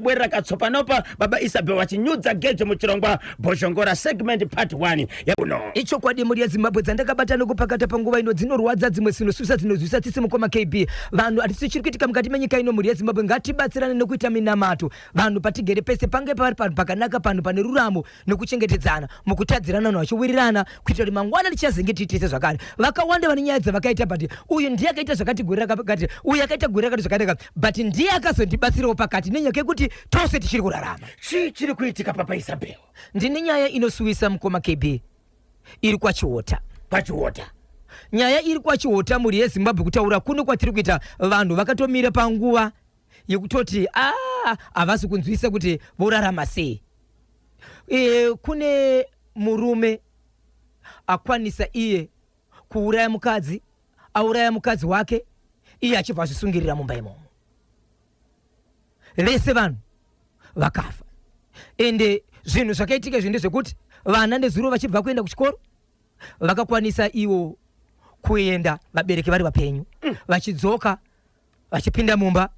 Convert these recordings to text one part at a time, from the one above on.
bwerera katsopanopa baba Isabel wachinyudza gejo muchirongwa Boshongora segment part 1 yakuno. Icho kwadi muri ya Zimbabwe dzandakabatana kupakata panguva ino dzinorwadza dzimwe sinosvisa dzinozvisa tisi mukoma KB. Vanhu atisi chirikuitika mukati menyika ino muri ya Zimbabwe ngatibatsirane nekuita minamato. Vanhu patigere pese pange pari pakanaka pano pane ruramo nekuchengetedzana mukutadzirana vachiwirirana kuitira kuti mangwana tichazenge tiitise zvakare. Vakawanda vane nyaya dzavakaita but uyu ndiye akaita zvakati gore rakati uyu akaita gore rakati zvakati but ndiye akazondibatsirawo pakati nenyaya yekuti tose tichiri kurarama. Chiri kuitika papa Isabel? Ndine nyaya inosuwisa mukoma KB. Iri kwachiota. Kwachiota. Nyaya iri kwachiota muri yeZimbabwe kutaura kuno kwatiri kuita vanhu vakatomira panguva yekutoti havasi kunzwisa kuti vorarama sei. Kune murume akwanisa iye kuuraya mukadzi, auraya mukadzi wake, iye achibva azvisungirira mumba imomo. Vese vanhu vakafa. Ende zvinhu zvakaitika zvinde zvekuti vana nezuro vachibva kuenda kuchikoro vakakwanisa iwo kuenda vabereki vari vapenyu vachidzoka vachipinda mumba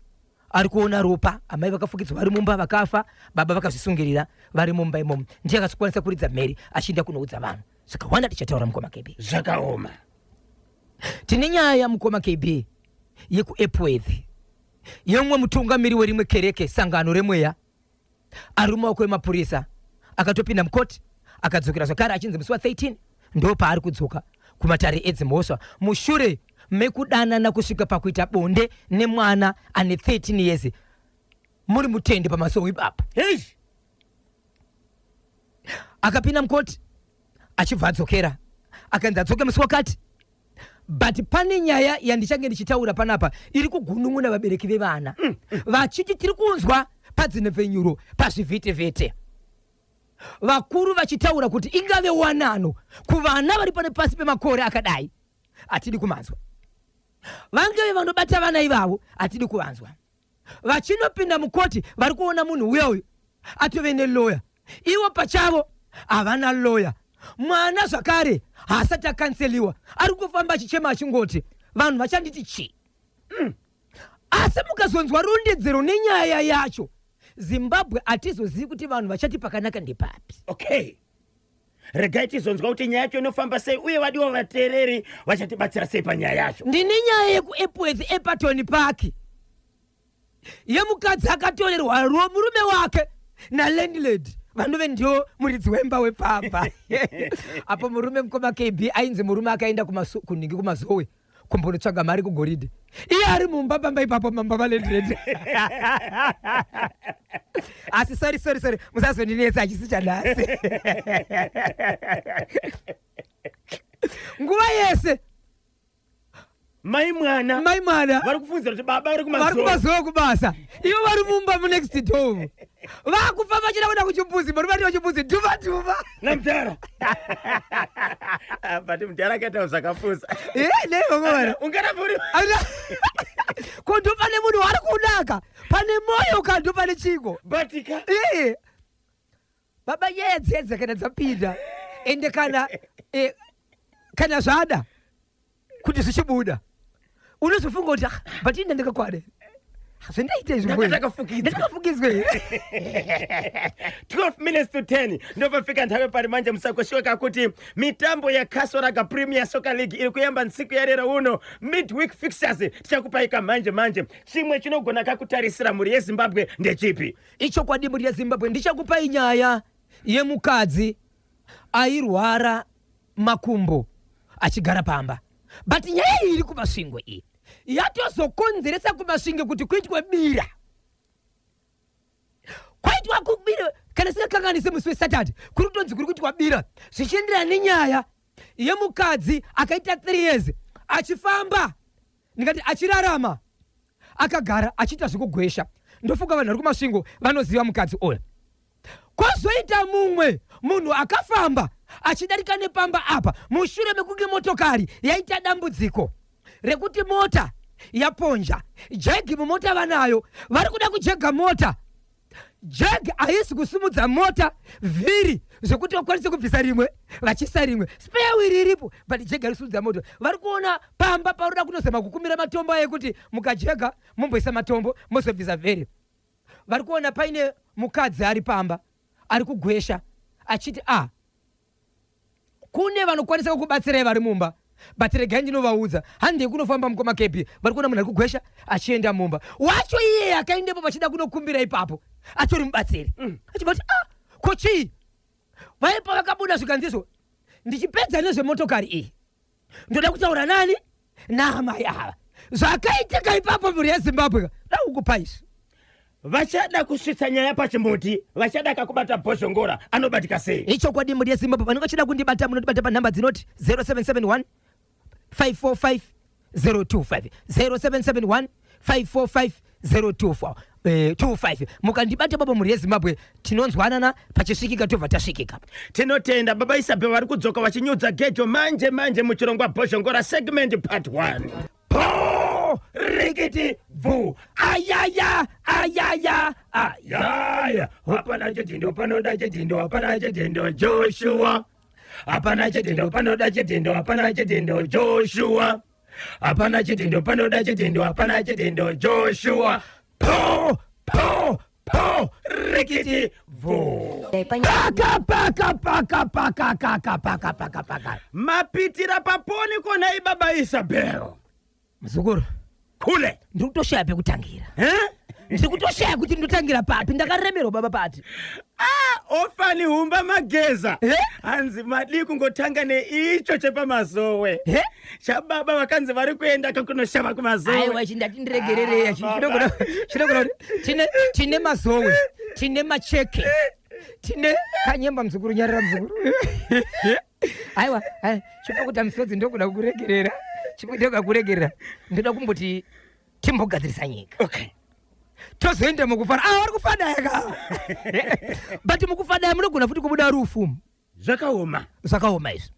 ari kuona ropa amai vakafukidzwa vari mumba vakafa baba vakazvisungirira vari mumba imomo. Ndiye akazokwanisa kuridza mheri achienda kunoudza vanhu. Zvakawanda tichataura mukoma KB. Zvakaoma. Tine nyaya mukoma KB yekuEpworth yemwe mutungamiri werimwe kereke sangano remweya ari mumaoko emapurisa akatopinda mukoti akadzokera zvakare achinzi musi wa13 ndo paari kudzoka kumatare edzimhosva mushure mekudanana kusvika pakuita bonde nemwana ane 13 years muri mutende pamasowi ipapo. Akapinda mukoti achibva adzokera akanzi adzoke musi wakati but pane nyaya yandichange ndichitaura panapa iri kugunun'una vabereki vevana vachiti tiri kunzwa padzinevhenyuro pazvivhitevhete vakuru vachitaura kuti ingave wanano kuvana vari pane pasi pemakore akadai atidi kumanzwa. Vangeve vanobata vana ivavo atidi kuvanzwa. Vachinopinda mukoti vari kuona munhu uyoyo atove neloya ivo pachavo havana loya. Mwana zvakare haasati akanseliwa ari kufamba achichema achingoti vanhu vachanditi chi. Asi mukazonzwa rondedzero nenyaya yacho Zimbabwe hatizozivi kuti vanhu vachati pakanaka ndepapi. Okay. Regai tizonzwa kuti nyaya yacho inofamba sei uye vadiwa vateereri vachatibatsira sei panyaya yacho. Ndine nyaya yekuEpworth Egerton Park yemukadzi akatorerwa murume wake nalandlady vanove ndio muridzi wemba wepapa. Apo murume mukoma KB ainzi murume akaenda kuningi kumazowe kumbonotsvaga mari kugoridhe iye ari mumba pamba ipapo mamba valandlady. Asi sorry musazondinetsa achisi chanhasi. Nguva yese mai mwana vari kufunzira kuti baba vari kumazowe kubasa ivo vari mumba munext door vakufamba vachida kuenda kuchimbuzi marume ati wachimbuzi dhuva namutara. But mutara akaitawo zvakafusa. Neivongomana ungarapuri kondo pane munhu wari kunaka pane moyo kando pane chingo batika. Baba yedzedza kana dzapinda ende kana zvada kuti zvichibuda unozofunga kuti but ine ndakakwana zvendaita izvi ndakafukidzwe. 12 minutes to 10 ndopafika nthawi pari manje musakoshoka kuti mitambo yakaswaraga Premier Soccer League iri kuyamba ntsiku yarero uno midweek fixtures tichakupaika manje chimwe chinogona kakutarisira muri yeZimbabwe ndechipi. Icho kwadi muri yeZimbabwe ndichakupa inyaya yemukadzi airwara makumbo achigara pamba but nyaya iri kumasvingo iyi yatozokonzeresa kumasvingo kuti kuitwe bira kwaitwa kubira kana singakanganise musi weSaturday kuri kutonzi kuri kuitwa bira zvichienderana nenyaya yemukadzi akaita 3 years achifamba ndikati achirarama akagara achiita zvekugwesha. Ndofunga vanhu vari kumasvingo vanoziva mukadzi oya. Kozoita mumwe munhu akafamba achidarika nepamba apa mushure mekunge motokari yaita dambudziko rekuti mota yaponja jegi mumota vanayo vari kuda kujega mota jegi haisi kusumudza mota vhiri zvekuti vakwanise kubvisa rimwe vachisa rimwe spare wheel iripo but jegi harisumudza mota vari kuona pamba paroda kunozama kukumira matombo yekuti mukajega momboisa matombo mozobvisa vhiri vari kuona paine mukadzi ari pamba ari kugwesha achiti kune vanokwanisa kukubatsirai vari mumba, but regai ndinovaudza handei kunofamba mukomakepi. Vari kuona munhu ari kugwesha achienda mumba, wacho iye akaendepo vachida kunokumbira ipapo atori mubatsiri. Achibati kochii vaipa vakabuda zvikanziso, ndichipedza nezvemotokari iyi ndoda kutaura nani naamai ava zvakaitika ipapo mhuri yeZimbabwe daukupa izvi. Vachada kusvitsa nyaya pachimuti, vachada kakubata bhozhongora, anobatika sei? Ichokwadi mhuri yeZimbabwe, vanenge vachida kundibata munondibata panhamba dzinoti 0771 545 025 0771 545 025 mukandibata baba mhuri yeZimbabwe tinonzwanana pachisvikika tobva tasvikika. Tinotenda baba Isabe vari kudzoka vachinyudza gejo manje muchirongwa bhozhongora segment part 1. Rikiti vu ayaya hapana chetindo panoda chetindo hapana chetindo Joshua hapana chetindo panoda chetindo hapana chetindo Joshua hapana chetindo panoda chetindo hapana chetindo Joshua po rikiti vu paka mapitira paponi kona ibaba Isabel muzukuru kule ndiri kutoshaya pekutangira. Ndiri kutoshaya kuti ndotangira papi, ndakaremerwa baba pati. Ofani humba mageza hanzi madi kungotanga neicho chepamazowe chababa vakanzi vari kuenda kakunoshava kumazowe. Aiwa chindati ndiregerereya chinogona kuti tine mazowe, tine macheke, tine kanyemba muzukuru, nyarira muzukuru. Aiwa chipa kutiamisodzi ndokuda kukuregerera, chipotoka kuregerera, ndoda kumboti timbogadzirisa nyika. Okay. Tozoenda mukufana vari kufadaya ka but mukufadaya munogona futi kubuda rufu zvakaoma izvi.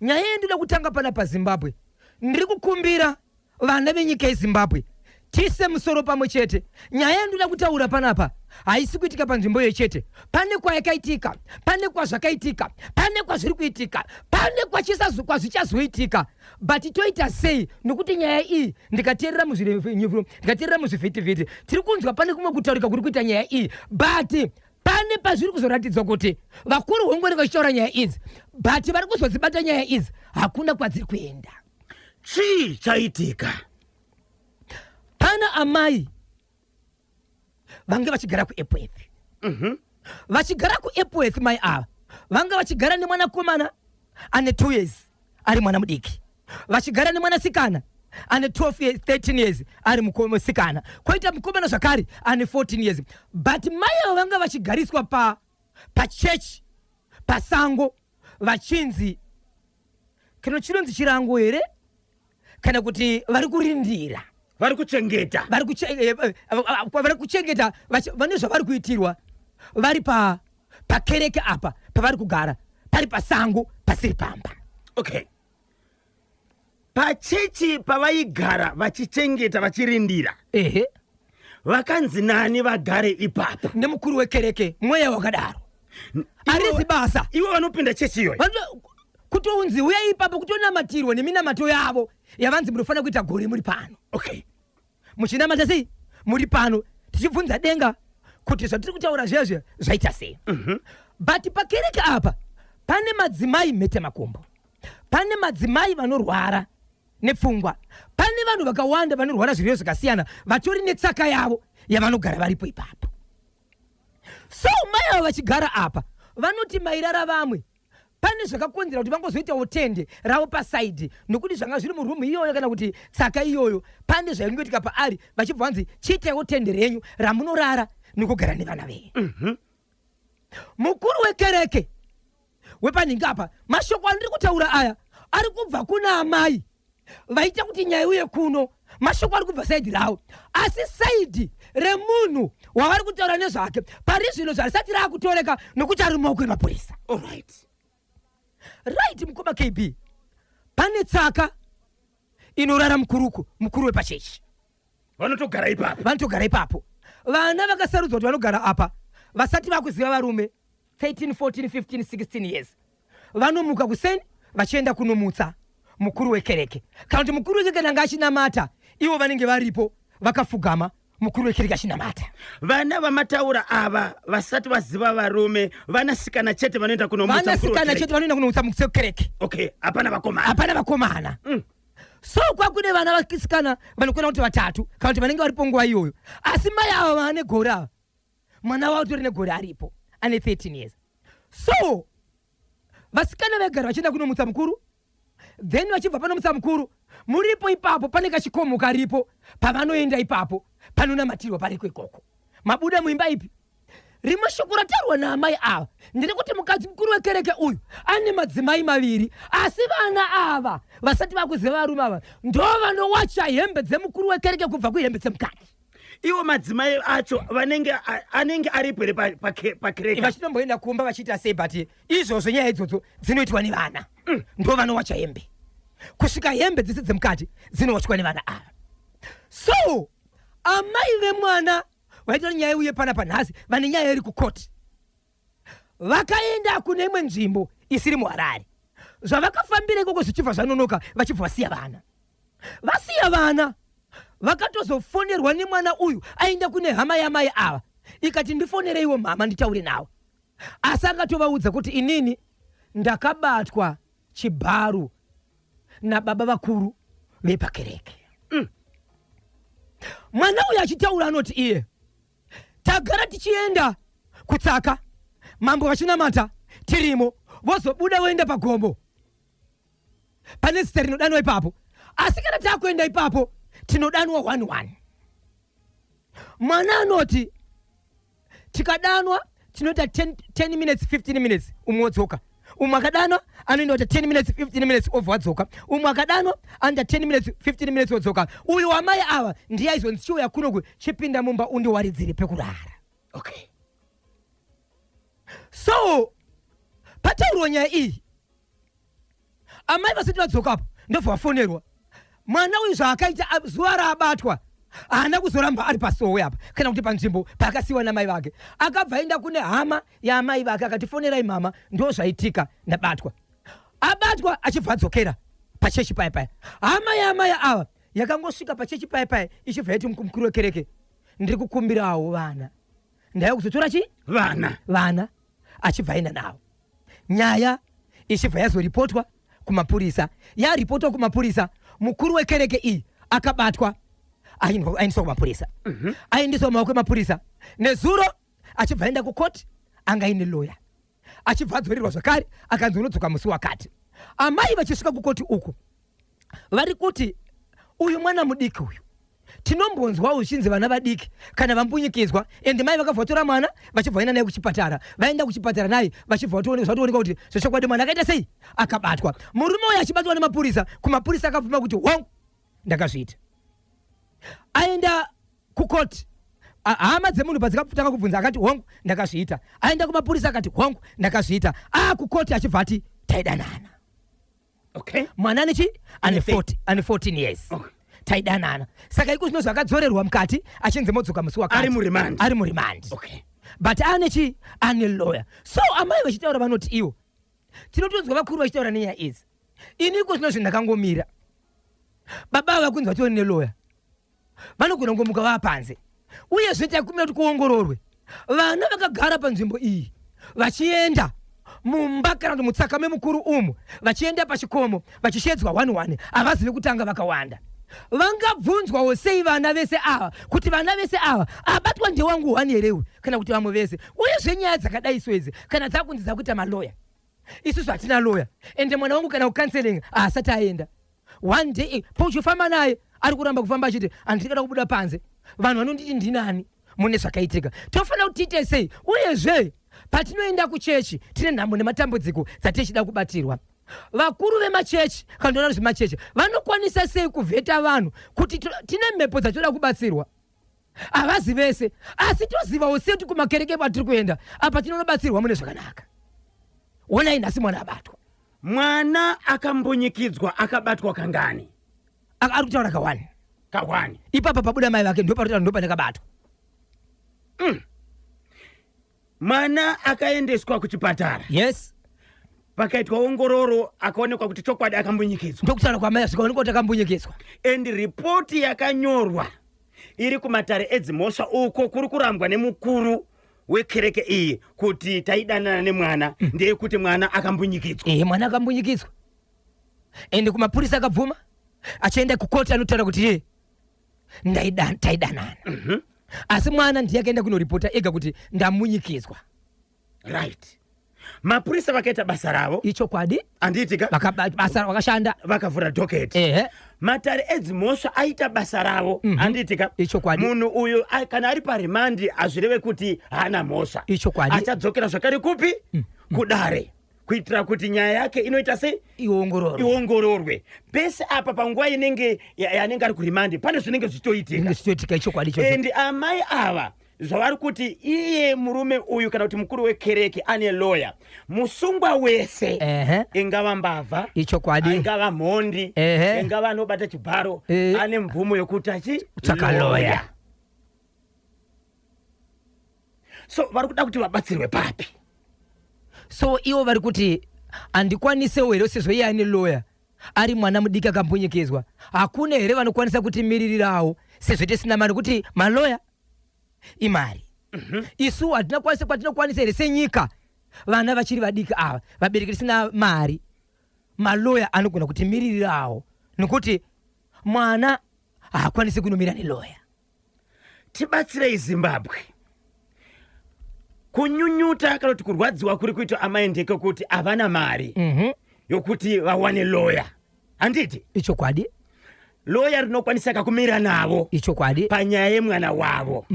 Nyaya yendoda kutanga pana paZimbabwe, ndiri kukumbira vana venyika yeZimbabwe tise musoro pamwe chete. Nyaya yendoda kutaura panapa haisi kuitika panzvimbo iyo chete, pane kwayakaitika, pane kwazvakaitika, pane kwazviri kuitika, pane kwazvichazoitika. But toita sei nokuti nyaya iyi ndikateerera muzvivhitivhiti tiri kunzwa pane kumwe kutaurika kuri kuita nyaya iyi, but pane pazviri kuzoratidzwa kuti vakuru hongori vachitaura nyaya idzi, but vari kuzodzibata nyaya idzi hakuna kwadziri kuenda. Chii chaitika? Pana amai vange vachigara kuEpworth. Vachigara kuEpworth mai ava vanga vachigara nemwanakomana ane 2 years ari mwana mudiki, vachigara nemwanasikana ane 12 years 13 years ari musikana, koita mukomana zvakare ane 14 years. But mai ava vanga vachigariswa pachechi pasango vachinzi kana chinonzi chirango here kana kuti vari kurindira, vari kuchengeta vane zvavari kuitirwa, vari pakereke apa pavari kugara pari pasango pasiri pamba. Okay. Pachechi pavaigara vachichengeta vachirindira, vakanzi nani vagare ipapo? Nemukuru wekereke mweya wakadaro arizi basa. Ivo vanopinda chechi iyoyo kutounzi uya ipapo kutonamatirwa neminamato yavo yavanzi munofanira kuita gore muri pano. Okay. Muchinamata sei muri pano tichibvunza denga kuti zvatiri kutaura zvezve zvaita sei. But pakereke apa pane madzimai mhete makumbo, pane madzimai vanorwara nepfungwa, pane vanhu vakawanda vanorwara zvirwere zvakasiyana vatori netsaka yavo yavanogara varipo ipapo. So mai avo vachigara apa vanoti mairara vamwe pane zvakakonzera kuti vangozoitawo tende ravo pasaidhi, nokuti zvanga zviri murumu iyoyo kana kuti tsaka iyoyo pane zvaingoitika paari, vachibva vanzi chiitewo tende renyu ramunorara nekugara nevana venyu. Mukuru wekereke wepaningi apa, mashoko andiri kutaura aya ari kubva kuna amai vaita kuti nyaya uye kuno, mashoko ari kubva saidhi ravo, asi saidhi remunhu wavari kutaura nezvake pari zvino zvarisati raakutoreka nokuti ari mumaoko emapurisa. Right mukoma KB, pane tsaka inorara mukuru wepachechi, vanotogara ipapo. Vana vakasarudzwa kuti vanogara apa vasati vakuziva varume 13, 14, 15, 16 years vanomuka kuseni vachienda kunomutsa mukuru wekereke, kana kuti mukuru wekereke nanga achinamata ivo vanenge varipo vakafugama mukuru wekereke achinamata. Vana vamataura ava vasati vaziva varume vanasikana chete vanoenda kunomutsa mukuru Vanasikana chete vanoenda kunomutsa mukuru wekereke. Okay, hapana vakomana. Hapana vakomana. So kwakune vana vasikana vanokwana kuti vatatu kana kuti vanenge varipo nguva iyoyo. Asi mai ava vane gore ava. Mwana wavo tori negore aripo. Ane 13 years. So vasikana vegara vachienda kunomutsa mukuru. Then vachibva panomutsa mukuru. Muripo ipapo pane kachikomo karipo. Pavanoenda ipapo. Panonamatirwa pariko ikoko. Mabuda muimba ipi? Rimwe shoko ratarwa naamai ava ndiri kuti mukadzi mukuru wekereke uyu ane madzimai maviri, asi vana ava vasati vakuziva varume ava ndo vanowacha hembe dzemukuru wekereke kubva kuhembe dzemukadzi. Iwo madzimai acho anenge aripo here pakereke. Vachinomboenda kumba vachiita sei, but izvozvo nyaya idzodzo dzinoitwa nevana. Ndo vanowacha hembe kusvika hembe dzese dzemukati dzinowachwa nevana ava. So amai vemwana vaita nyaya uye pana panhasi vane nyaya iri kukoti. Vakaenda kune imwe nzvimbo isiri muHarare. Zvavakafambira ikoko zvichibva zvanonoka vachibva vasiya vana. Vasiya vana vakatozofonerwa nemwana uyu aenda kune hama yamai ava ikati ndifonereiwo mama nditaure nawo. Asi akatovaudza kuti inini ndakabatwa chibharu nababa vakuru vepakereke. Mwana uyu achitaura anoti iye tagara tichienda kutsaka mambo vachinamata tirimo vozobuda voenda pagombo pane zita rinodanwa ipapo, asi kana takuenda ipapo tinodanwa 1-1. Mwana anoti tikadanwa tinoita 10 minutes 15 minutes umwe wodzoka, umwe akadanwa anoenda kuita 10 minutes 15 minutes obva wadzoka, umwe akadanwa anoita 10 minutes 15 minutes wodzoka. Uyu wamai ava ndiye aizonzi chiuya kunoku chipinda mumba undiwaridzire pekurara. Okay. So pataurwa nyaya iyi amai vasati vadzokapo ndobva vafonerwa. Mwana uyu zvaakaita zuva raabatwa haana kuzoramba ari pasowe apa kana kuti panzvimbo paakasiyiwa namai vake. Akabva aenda kune hama yaamai vake akatifonerai mama, ndo zvaitika ndabatwa. Abatwa achibva adzokera pachechi paya paya. Hama yaamai ava yakangosvika pachechi paya paya ichibva yati mukuru wekereke ndiri kukumbirawo vana ndaya kuzotora chi vana achibva aenda nawo. Nyaya ichibva yazoripotwa kumapurisa. Yaripotwa kumapurisa, mukuru wekereke iyi akabatwa aindiswa kumapurisa. Aindiswa mumaoko emapurisa. Nezuro achibva aenda kukoti anga aine loya. Achibva adzorirwa zvakare akanzi unodzoka musi wakati. Amai vachisvika kukoti uku vari kuti uyu mwana mudiki uyu tinombonzwa uchinzi vana vadiki kana vambunyikidzwa, ende mai vakabva vatora mwana vachibva vaenda naye kuchipatara. Vaenda kuchipatara naye vachibva zvatooneka kuti zvechokwadi mwana akaita sei, akabatwa. Murume uyu achibatwa nemapurisa, kumapurisa akabvuma kuti hongu ndakazviita. Aenda kukoti, hama dzemunhu padzikatanga kubvunza akati hongu ndakazviita. Aenda kumapurisa akati hongu ndakazviita. Kukoti achibva ati taidanana. Okay. Mwana nechi ane 14 years. Okay. Taidanana. Saka iko zvinhu zvakadzorerwa mukati achinzi modzoka musi wakati. Ari murimandi. Okay. But anechi ane lawyer. So amai vachitaura vanoti iwo tinotonzwa vakuru vachitaura nenyaya idzi. Iniko zvino zvindakangomira. Baba vakunzi vatori nelawyer vanogona kungomuka vapanze. Uye zvete kumira kuti kuongororwe vana vakagara panzvimbo iyi vachienda mumba kana kuti mutsaka memukuru umu vachienda pachikomo vachishedzwa 1-1 havazivi kutanga vakawanda. Vangabvunzwawo sei vana vese ava kuti vana vese ava abatwa ndewangu 1 here kana kuti vamwe vese. Uye zvenyaya dzakadai swedzi kana dzakunzi dzakuita maloya, isusu hatina loya, ende mwana wangu kana kukanselinga asati aenda. One day pochifamba naye ari kuramba kufamba achiti andikada kubuda panze, vanhu vanonditi ndinani mune zvakaitika. Tofanira kuti tiite sei? Uyezve patinoenda kuchechi tine nhambo nematambudziko dzatichida kubatirwa. Vakuru vemachechi kana ndona zvemachechi vanokwanisa sei kuvheta vanhu kuti tine mhepo dzatoda kubatsirwa? Havazi vese, asi tozivawo sei kuti kumakereke patiri kuenda apa tinonobatsirwa mune zvakanaka. Onai nhasi mwana abatwa. Mwana akambunyikidzwa akabatwa kangani? Ari kutaura ka1. Ipapa pabuda mai vake ndo pandakabatwa. Mwana akaendeswa kuchipatara. Yes. Pakaitwa ongororo akaonekwa kuti chokwadi akambunyikidzwa. Ndokutaura kwamai zvikaonekwa kuti akambunyikidzwa. And report yakanyorwa iri kumatare edzimhosva uko kuri kurambwa nemukuru wekereke iyi kuti taidanana nemwana ndeyekuti mwana akambunyikidzwa. Mwana akambunyikidzwa ende kumapurisa akabvuma achaenda kukoti anotaura kuti ye taidanana. Asi mwana ndiye akaenda kunoripota ega kuti ndamunyikidzwa. Right. Mapurisa vakaita basa ravo. Ichokwadi. Andiitika. Basa vakashanda. Vakavhura dhoketi. Matare edzimhosva aita basa ravo. Andiitika. Ichokwadi. Munhu uyu kana ari parimandi azvireve kuti hana mhosva. Ichokwadi. Achadzokera zvakare kupi? Kudare. Kuitira kuti nyaya yake inoita sei? Iongororwe. Pese apa panguva inenge yanenge ari kurimandi pane zvinenge zvichitoitika. Ichokwadi. Endi amai ava zvavari kuti iye murume uyu kana kuti mukuru wekereke ane lawyer, musungwa wese ingava mbavha, ichokwadi, ingava mhondi, ingava anobata chibharo, ane mvumo yokuti achitsvaka lawyer. So vari kuda kuti vabatsirwe papi? So ivo vari kuti handikwanisewo here sezvo iye ane lawyer ari mwana mudiki akambunyikidzwa, hakuna here vanokwanisa kutimiririrawo sezvo tisina mari kuti maloya imari. Isu hatina kwanisa kwatinokwanisa here senyika vana vachiri vadiki ava vabereki tisina mari, maloya anogona kutimiririrawo nokuti mwana haakwanisi kunomira neloya. Tibatsirei Zimbabwe. Kunyunyuta kana kuti kurwadziwa kuri kuitwa amai ndeke kuti havana mari yokuti vawane lawyer. Handiti? Ichokwadi. Lawyer rinokwanisa kakumira navo. Ichokwadi. Panyaya yemwana wavo.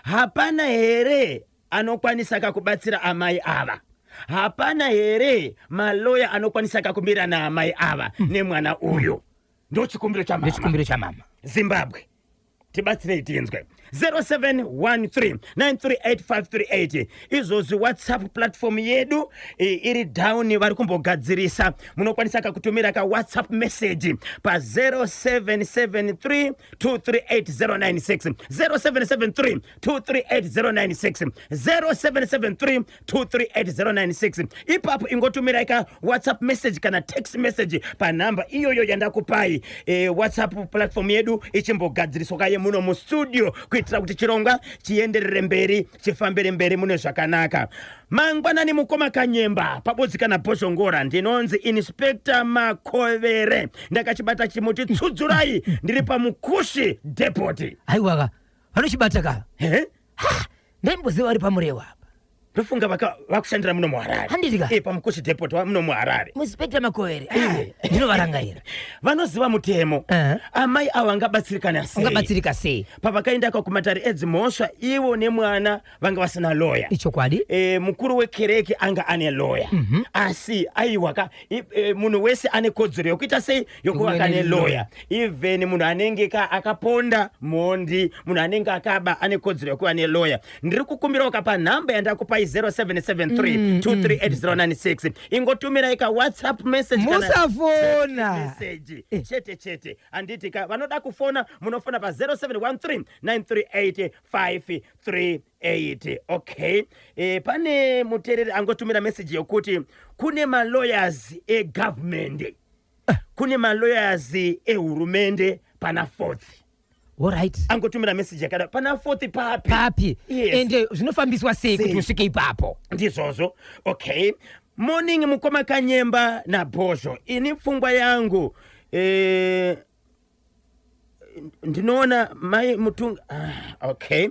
Hapana here anokwanisa kakubatsira amai ava. Hapana here maloya anokwanisa kakumira na amai ava nemwana uyu. Ndo chikumbiro cha mama. Chikumbiro cha mama. Zimbabwe. Tibatsirei tinzwe. 0713938538 izvozvi WhatsApp platform yedu iri down vari kumbogadzirisa. Munokwanisa kakutumira ka WhatsApp message pa 0773238096 0773238096 0773238096. Ipapo ingotumira ka WhatsApp message kana text message pa namba iyoyo yandakupai. WhatsApp platform yedu ichimbogadziriswa kaye muno mu studio kuitira kuti chirongwa chienderere mberi, chifambire mberi muno zvakanaka. Mangwanani mukoma Kanyemba pabodzi kana Poshongora, ndinonzi Inspector Makovere. Ndakachibata chimuti tsudzurai ndiri pamukushi depot. Aiwa vanochibata ka. Ndemboziva vari pamurewa apa. Ndofunga vakushandira muno muHarare. Handitika. Pamukushi depot muno muHarare. Inspector Makovere. Ndinovarangaira. Vanoziva mutemo. Amai ava vangabatsirikana sei? Vangabatsirika sei? Pavakaenda kumatare edzimhosva ivo nemwana vanga vasina lawyer. Ichokwadi. Mukuru wekereke anga ane lawyer. Asi aiwa munhu wese ane kodzero yokuita sei yokuva kane lawyer. Even munhu anenge akaponda mhondi, munhu anenge akaba ane kodzero yokuva ne lawyer. Ndiri kukumbira pa namba yandakupai 0773238096. Ingotumira ika WhatsApp message kana musafona message. Chete anditi vanoda kufona munofona pa 0713938538. Okay. Pane mutereri angotumira message yokuti kune malawyers government, kune malawyers hurumende pana 4th. Alright. Angotumira message yakada pana 4th papi. Yes. Ende zvinofambiswa sei kuti usvike ipapo? Ndizvozvo. Okay. Morning mukoma Kanyemba na Bosho. Ini pfungwa yangu ndinoona mai mutunga okay.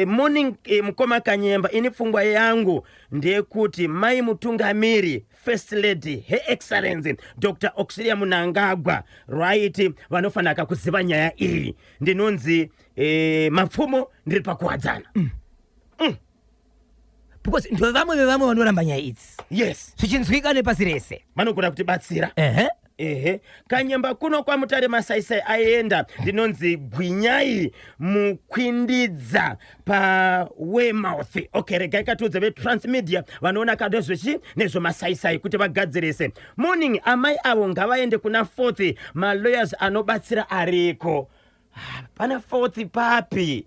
Morning mukoma Kanyemba, ini pfungwa yangu ndeyekuti mai mutungamiri First Lady Her Excellency Dr. Auxilia Mnangagwa, right, vanofanira kuziva nyaya iyi. Ndinonzi mapfumo ndiri pakuwadzana. Because ndo vamwe vevamwe vanoramba nyaya idzi. Yes. Zvichinzwika nepasi rese. Vanogona kutibatsira. Kanyemba kuno kwa Mutare Masaisai aenda. Ndinonzi gwinyai mukwindidza pa Weymouth. Okay, regai katudze ve Transmedia vanoona kadozvechi nezvo Masaisai kuti vagadzirese. Morning amai avo ngavaende kuna 4th, ma lawyers anobatsira ariko. Pana 4th papi.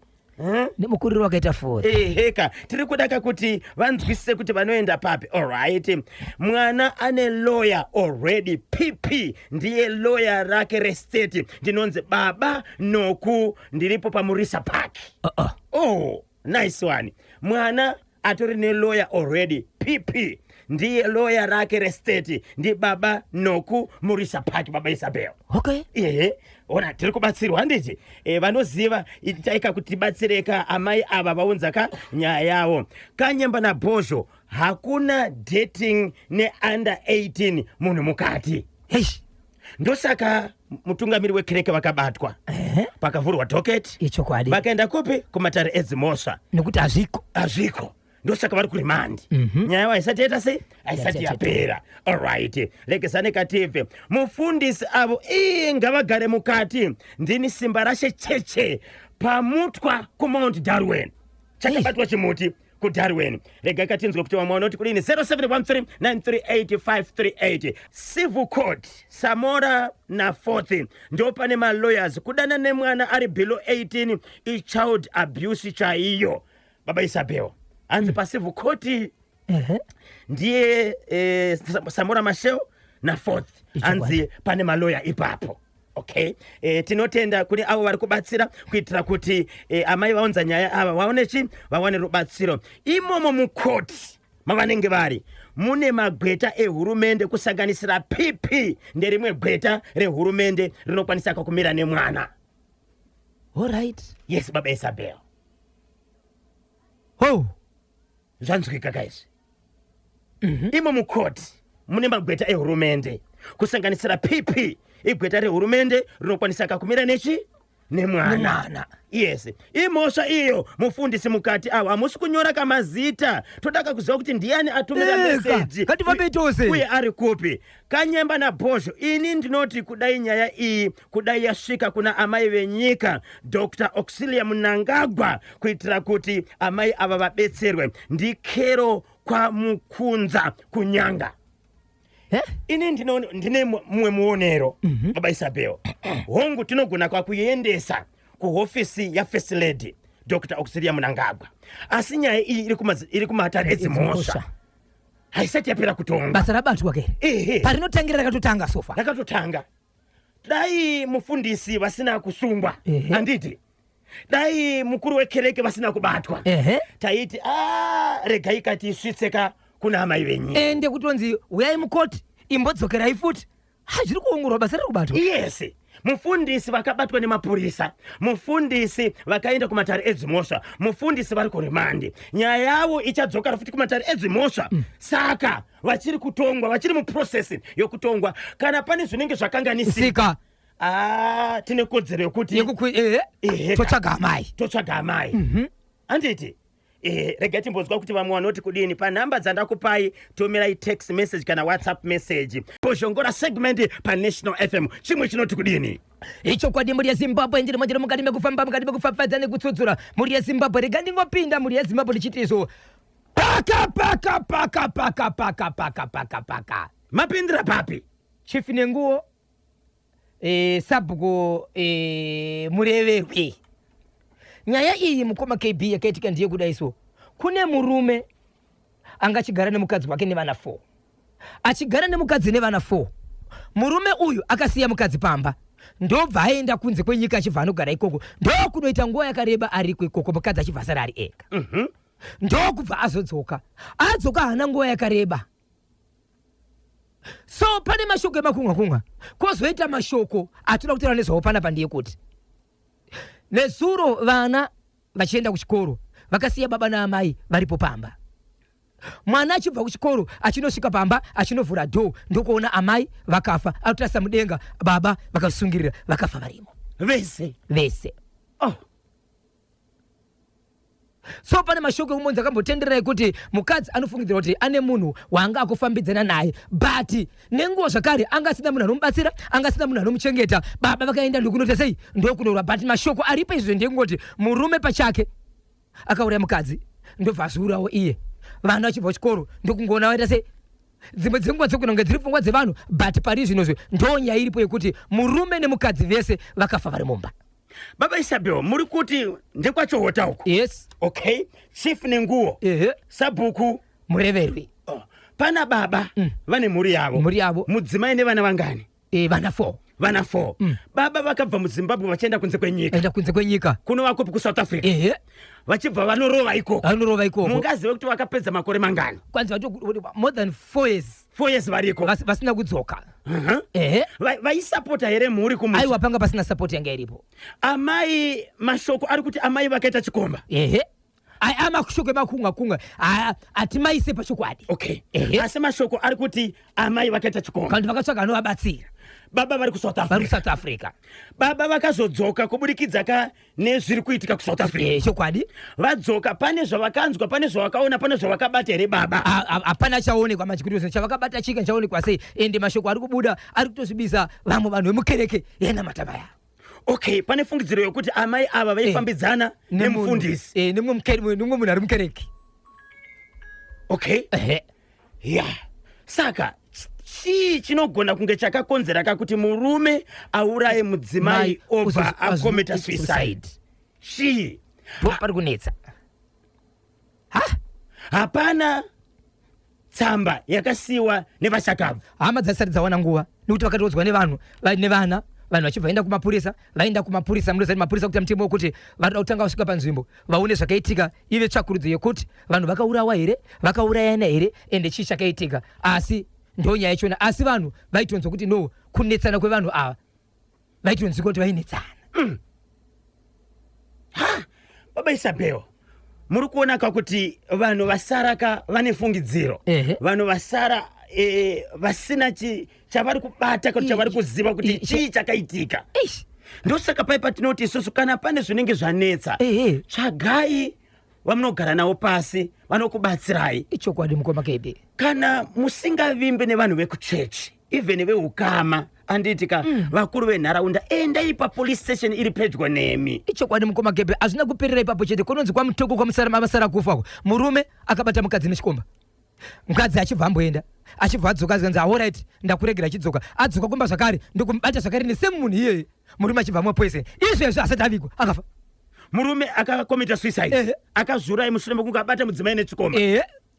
nemukuriro wakaita 4 heka tiri kudaka kuti vanzwisise kuti vanoenda papi. Alright, mwana ane lawyer already. PP ndiye lawyer rake restate, ndinonzi baba Noku, ndiripo paMurisa Park. Oh, nice one. Mwana atori ne lawyer already. PP ndiye lawyer rake restate, ndi baba Noku, Murisa Park, baba Isabel. Okay. Ona tiri kubatsirwa handiti vanoziva taika kuti tibatsireka amai ava vaunza ka nyaya yavo. Kanyamba naBhozho hakuna dating ne under 18 munhu mukati. Ndosaka mutungamiri wekereke vakabatwa, pakavhurwa docket, ichokwadi, vakaenda kupi kumatare edzimhosva nekuti hazviko. Ndosaka vari kurimandi. Nyaya yavo haisati yaita sei? Haisati yapera. Alright, regesane kative mufundisi avo ngavagare mukati. Ndini simba rashe cheche pamutwa kuMount Darwin. Chakabatwa chimuti kuDarwin. Rega katinzwa kuti vamwe vanoti kudini 0713938538. Civil Court Samora na 4th ndo pane malawyers kudana nemwana ari below 18 child abuse chaiyo. Baba Isabel anzi pa Civil Court ndiye Samora Machel na 4th anzi pane malawyer ipapo. Okay, tinotenda kuri avo vari kubatsira kuitira kuti amai vaunza nyaya ava vaone chi, vawane rubatsiro. Imomo mukoti mavanenge vari mune magweta ehurumende kusanganisira PP nderimwe gweta rehurumende rinokwanisa kumira nemwana. Alright. Yes, baba Isabel. Zvanzwika guys. Imo mukoti mune magweta ehurumende kusanganisira PP igweta rehurumende rinokwanisa kumira nechi nemwana. Yes, imhosva iyo mufundisi mukati avo hamusi kunyora kamazita, todaka kuziva kuti ndiani atumira meseji uye ari kupi. Kanyamba naBhozho ini ndinoti kudai nyaya iyi kudai yasvika kuna amai venyika Dr. Auxilia Mnangagwa kuitira kuti amai ava vabetserwe ndikero kwa Mukunza kunyanga. Ini ndine mumwe muonero baba Isabel. Hongu tinogona kwa kuiendesa kuhofisi ya First Lady Dr. Auxilia Mnangagwa. Asi nyaya iyi iri kumatare edzimhosva haisati yapera kutonga. Basa rabatwa ke parinotangira rakatotanga sofa. Rakatotanga. Dai mufundisi vasina kusungwa handiti. Dai mukuru wekereke vasina kubatwa. Taiti regai kati switseka kuna amai venyi. Ende kutonzi uyai mukoti imbodzokerai futi. Zviri kuongorwa basa riri kubatwa. Yes. Mufundisi vakabatwa nemapurisa, mufundisi vakaenda kumatare edzimhosva, mufundisi vari kurimandi. Nyaya yavo ichadzokera futi kumatare edzimhosva. Saka vachiri kutongwa, vachiri muprocess yokutongwa. Kana pane zvinenge zvakanganisika, tine kodzero yokuti totsvaga amai. Handiti rega timbonzwa kuti vamwe vanoti kudini panhamba dzandakupai tumirai text message kana WhatsApp message. Bhozhongora segment paNational FM chimwe chinoti kudini ichokwadi. Muri yeZimbabwe ndiri mwendiri mukati mekufamba mukati mekufafadza nekutsutsura. Muri yeZimbabwe rega ndingopinda muri yeZimbabwe ndichiti izvo paka mapindira papi chief nenguo sabhuko mureverwe. Nyaya iyi mukoma KB yakaitika ndiye kudaiso. Kune murume angachigara nemukadzi wake nevana 4. Achigara nemukadzi nevana 4. Murume uyu akasiya mukadzi pamba. Ndobva aenda kunze kwenyika achibva anogara ikoko. Ndokunoita nguva yakareba ariko ikoko mukadzi achibva asara ari ega. Ndokubva azodzoka. Adzoka hana nguva yakareba. So pane mashoko emakunga kozoita mashoko atinoda kutaura nezvawo panapa ndiye kuti nezuro vana vachienda kuchikoro vakasiya baba naamai varipo pamba. Mwana achibva kuchikoro achinosvika pamba achinovhura dhoo ndokuona amai vakafa, anotarisa mudenga baba vakasungirira vakafa varimo vese. So pane mashoko ekumodzi akambotenderai kuti mukadzi anofungidzira kuti ane munhu waanga akufambidzana naye, but nenguva zvakare angasina munhu anomubatsira, angasina munhu anomuchengeta. Baba vakaenda ndokunoti sei ndokunorwa, but mashoko aripo izvo ndengoti murume pachake akauraya mukadzi ndobva azviurawo iye. Vana vachibva kuchikoro ndokungoona vaita sei dzimwe dzenguva dzokunonge dziri pfungwa dzevanhu, but pari zvinozvo ndo nyaya iripo yekuti murume nemukadzi vese vakafa vari mumba. Baba Isabel muri kuti ndekwachihota uku. Yes. Okay, chief nenguo. Sabhuku mureverwi. Pana baba vane muri yavo. Mudzimai nevana vangani? Vana 4. Vana 4. Baba vakabva muZimbabwe vachienda kunze kwenyika. Enda kunze kwenyika. Kuno vakopi kuSouth Africa. Vachibva vanorova ikoko. Mungazive kuti vakapedza makore mangani? Kwanzi more than 4 years. 4 years variko. Vasina kudzoka. Vaisapota here mhuri kumuzi. Aiwa panga pasina support yanga iripo. Amai mashoko ari kuti amai vakaita chikomba. Amashoko emakunga ati maise pachokwadi. Okay. Asi mashoko ari kuti amai vakaita chikomba. Kandi vakatsvaga anovabatsira. Baba vari kuSouth Africa. Baba vakazodzoka kubudikidza nezviri kuitika kuSouth Africa. Chokwadi. Vadzoka pane zvavakanzwa, pane zvavakaona, pane zvavakabata here baba. Hapana chaonekwa machikurizvo chavakabata chika chaonekwa sei ende mashoko ari kubuda ari kutozvibisa vamwe vanhu vemukereke yena matamba yavo. Okay, pane fungidziro yokuti amai ava vaifambidzana nemufundisi. Nemwe munhu ari mukereke. Okay. Saka chii chinogona kunge chakakonzera kuti murume auraye mudzimai obva akometa suicide? Chii? Pari kunetsa. Hapana tsamba yakasiwa nevashakabva. Hama dzasati dzawana nguva nekuti vakatodzwa nevanhu nevana vachibva vaenda kumapurisa munozati mapurisa kuti mutemo wekuti vanoda kutanga vasvika panzvimbo vaone zvakaitika ive tsvakurudzo yekuti vanhu vakaurawa here vakaurayana here ende chii chakaitika. Asi ndonyaya yachona. Asi vanhu vaitonzwa kuti no kunetsana kwevanhu ava vaitonzwa kuti vainetsana. Baba Isabel, muri kuona kuti vanhu vasara vane fungidziro. Vanhu vasara vasina chavari kubata kana chavari kuziva kuti chii chakaitika. Ndosaka paipa tinoti isusu kana pane zvinenge zvanetsa tsvagai vamunogara navo pasi vanokubatsirai. Ichokwadi mukoma kebe. Kana musingavimbe nevanhu vekuchechi even veukama anditika vakuru venharaunda endai papolice station iri pedyo nemi. Ichokwadi mukoma kebe. Hazvina kuperera ipapo chete. Kunonzi kwamutoko kwamasara kufa murume akabata mukadzi nechikomba. Mukadzi achibva amboenda achibva adzoka azikanzi alright ndakuregera achidzoka adzoka kumba zvakare ndokumubata zvakare nesemu munhu iyeye murume achibva amwa poison izvezvo asati avigwa akafa. Murume akakometa suicide akazvurai mushure mekunge abata mudzimai nechikomba.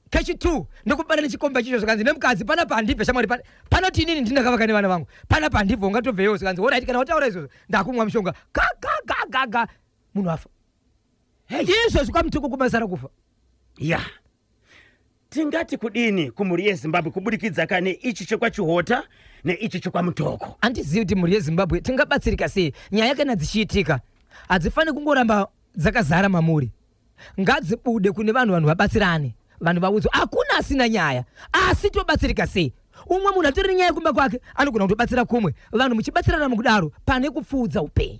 Kechi 2 ndokubata nechikomba chicho zvakanzi nemukadzi pana pandibve shamwari panoti inini ndinakavaka nevana vangu pana pandibve ungatobveyo zvakanzi alright kana wataura izvozvo ndakumwa mushonga gaga munhu afa. Izvozvo kwamutoko kwamasara kufa. Tingati kudini kumhuri yeZimbabwe kubudikidza kane ichi chekwachihota neichi chekwamutoko? Andizivi kuti mhuri yeZimbabwe tingabatsirika sei. Nyaya kana dzichiitika hadzifani kungoramba dzakazara mamuri. Ngadzibude kune vanhu vabatsirane, vanhu vaudzwe hakuna asina nyaya. Asi tobatsirika sei? Umwe munhu atori nenyaya kumba kwake anogona kutobatsira kumwe. Vanhu muchibatsirana mukudaro pane kupfuudza upenyu.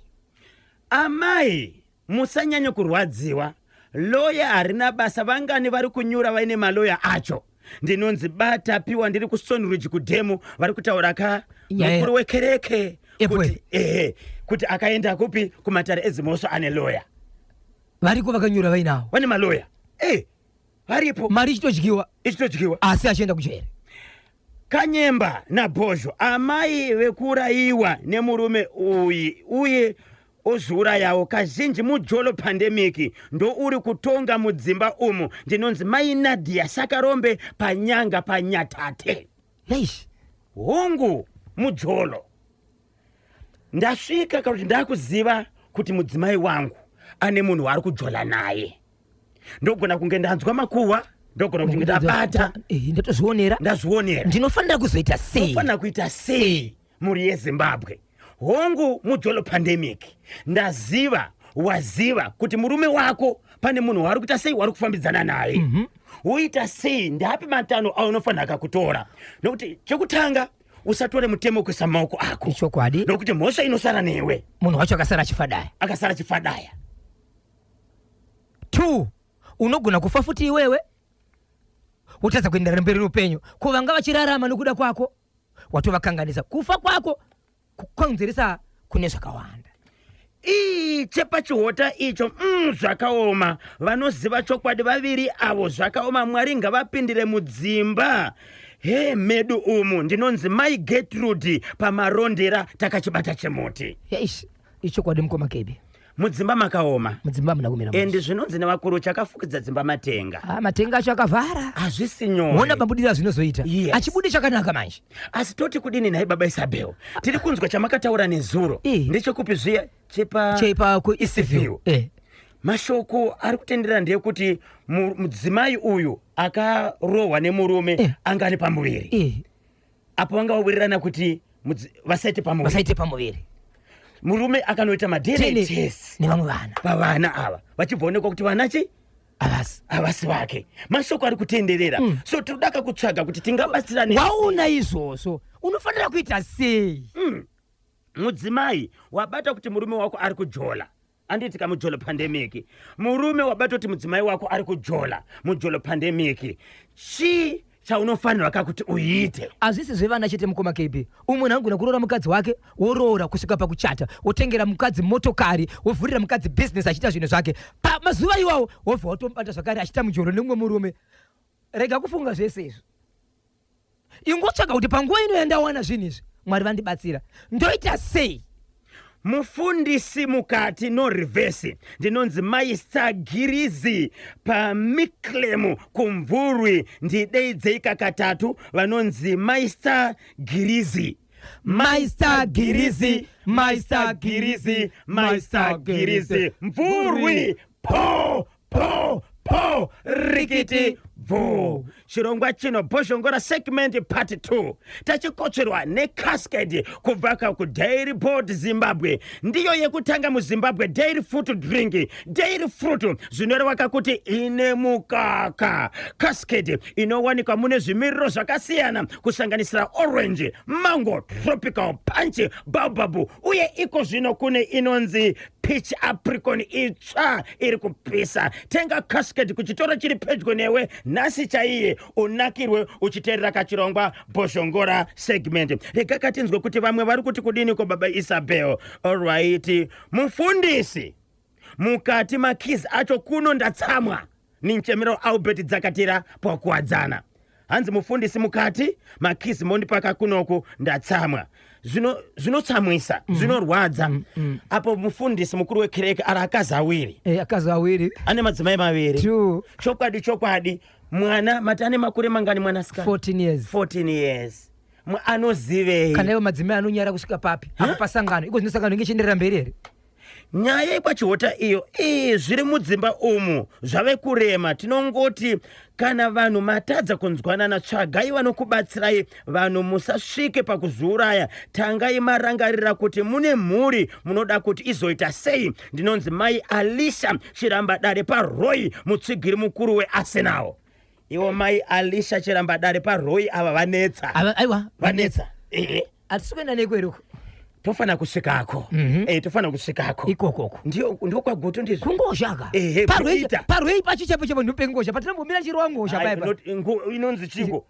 Amai musanyanya kurwadziwa. Loya harina basa vangani vari kunyura vaine maloya acho. Ndinonzi bata piwa ndiri kuStone Ridge kudhemo vari kutaura mukuru wekereke kuti akaenda kupi kumatare eZimosvo ane loya. Variko vakanyura vainawo. Vane maloya. Varipo. Mari ichitodyiwa. Asi achienda kujere. Kanyemba naBhozho amai vekuraiwa nemurume uye ozviurayawo kazhinji mujolo pandemic ndo uri kutonga mudzimba umo. Ndinonzi mai Nadia Sakarombe panyanga panyatate. Hongu mujolo. Ndasvika kuti ndakuziva kuti mudzimai wangu ane munhu waari kujola naye. Ndogona kunge ndanzwa makuhwa, ndogona kunge ndabata. Ndazvionera. Ndinofanira kuzoita sei? Ndinofanira kuita sei muri yeZimbabwe? Hongu mujolo pandemic waziva kuti murume wako pane munhu waari kuita sei waari kufambidzana naye. Uita sei? Ndapi matano aunofanira kukutora? Nokuti chekutanga usatore mutemo kuisa maoko ako. Ichokwadi. Nokuti mhosva inosara newe. Munhu wacho akasara chifadaya. 2 unogona kufa futi iwewe. Utadza kuenderera mberi upenyu. Ko vanga vachirarama nokuda kwako. Watovakanganisa kufa kwako kukonzeresa kune zvakawanda. Chepachihota icho zvakaoma. Vanoziva chokwadi vaviri avo zvakaoma. Mwari ngavapindire mudzimba medu umu. Ndinonzi mai Gertrude pamarondera takachibata chemuti. Ichokwadi mukoma kebe. mudzimba makaoma mudzimba munakumira endi zvinonzi nevakuru chakafukidza dzimba matenga. Matenga acho akavhara Hazvisi nyore. muona mabudiro azvinozoita. Yes. Achibudi chakanaka manje. Asi toti kudini nhai baba Isabel, tiri kunzwa chamakataura nezuro ndechekupi zviya chepa kuEastview. Mashoko ari kutenderera ndeyekuti mudzimai uyu akarohwa nemurume anga ane pamuviri. Apo vanga vawirirana kuti vasaite pamuviri. Murume akanoita ma-DNA test nevamwe vana pavana ava vachibvaonekwa kuti vana havasi vake. Mashoko ari kutenderera. So tinodaka kutsvaga kuti tingabatsirane. Waona izvozvo unofanira kuita sei? Mudzimai wabata kuti murume wako ari kujola, anditi kamujolo pandemic. Murume wabata kuti mudzimai wako ari kujola mujolo pandemic. Chii chaunofanirwa kakuti uite? Hazvisi zvevana chete mukoma KP. Umwe anogona kuroora mukadzi wake woroora kusvika pakuchata, wotengera mukadzi motokari, wovhurira mukadzi business achiita zvinhu zvake. Pamazuva iwawo wobva watomubata zvakare achiita mujoro nemumwe murume. Rega kufunga zvese izvi. Ingotsvaga kuti panguva ino yandawana zvinhu izvi Mwari vandibatsira ndoita sei? Mufundisi mukati no reverse ndinonzi Master Girizi paMiklemu kumvurwi ndideidzei kakatatu vanonzi Master Girizi. Master Girizi, Master Girizi, Master Girizi. Mvurwi po rikiti vo. Chirongwa chino Bhoshongora segment part 2 tachikocherwa neCascade kubva kuDairy Board Zimbabwe. Ndiyo yekutanga muZimbabwe dairy fruit drink. Dairy fruit zvinoreva kuti ine mukaka. Cascade inowanikwa mune zvimiriro zvakasiyana kusanganisira orange, mango, tropical, punch, baobab uye iko zvino kune inonzi peach apricot itsva iri kupisa. Tenga Cascade kuchitoro chiri pedyo newe nhasi chaiye unakirwe uchiteerera kachirongwa Bhoshongora segment. Rega katinzwe kuti vamwe vari kuti kudini ko baba Isabel. Alright, mufundisi mukati makizi acho kuno ndatsamwa ninchemero Albert dzakatira pakuwadzana. Hanzi mufundisi mukati makizi mondipaka kunoko ndatsamwa. Zvinotsamwisa, zvinorwadza. Apo mufundisi mukuru wekereke ari akazi awiri. Akazi awiri. Ane madzimai maviri. Chokwadi mwana matane makure mangani mwana sika? 14 years. Anozivei? Kana iwo madzimai anonyara kusvika papi? Apo pasangano. Iko zvinosangano ngechienderera mberi here? Nyaya yekwachihota iyo zviri mudzimba umu zvave kurema. Tinongoti kana vanhu matadza kunzwanana, tsvagai vanokubatsirai. Vanhu musasvike pakuzouraya. Tangai marangarira kuti mune mhuri munoda kuti izoita sei. Ndinonzi mai Alicia Chirambadare paRoy, mutsigiri mukuru weArsenal. Iwo mai Alicia Chirambadare paRoy ava vanetsa. Aiwa vanetsa. Atisukwenda nekweruko. Tofana kusvikako. Tofana kusvikako. Ikokoko. Ndio kwagoto ndizvo. Kungoshaka. Parwei pachichepo ndopengosha. Patinambomira chiro ngosha baba. Inonzi chiko.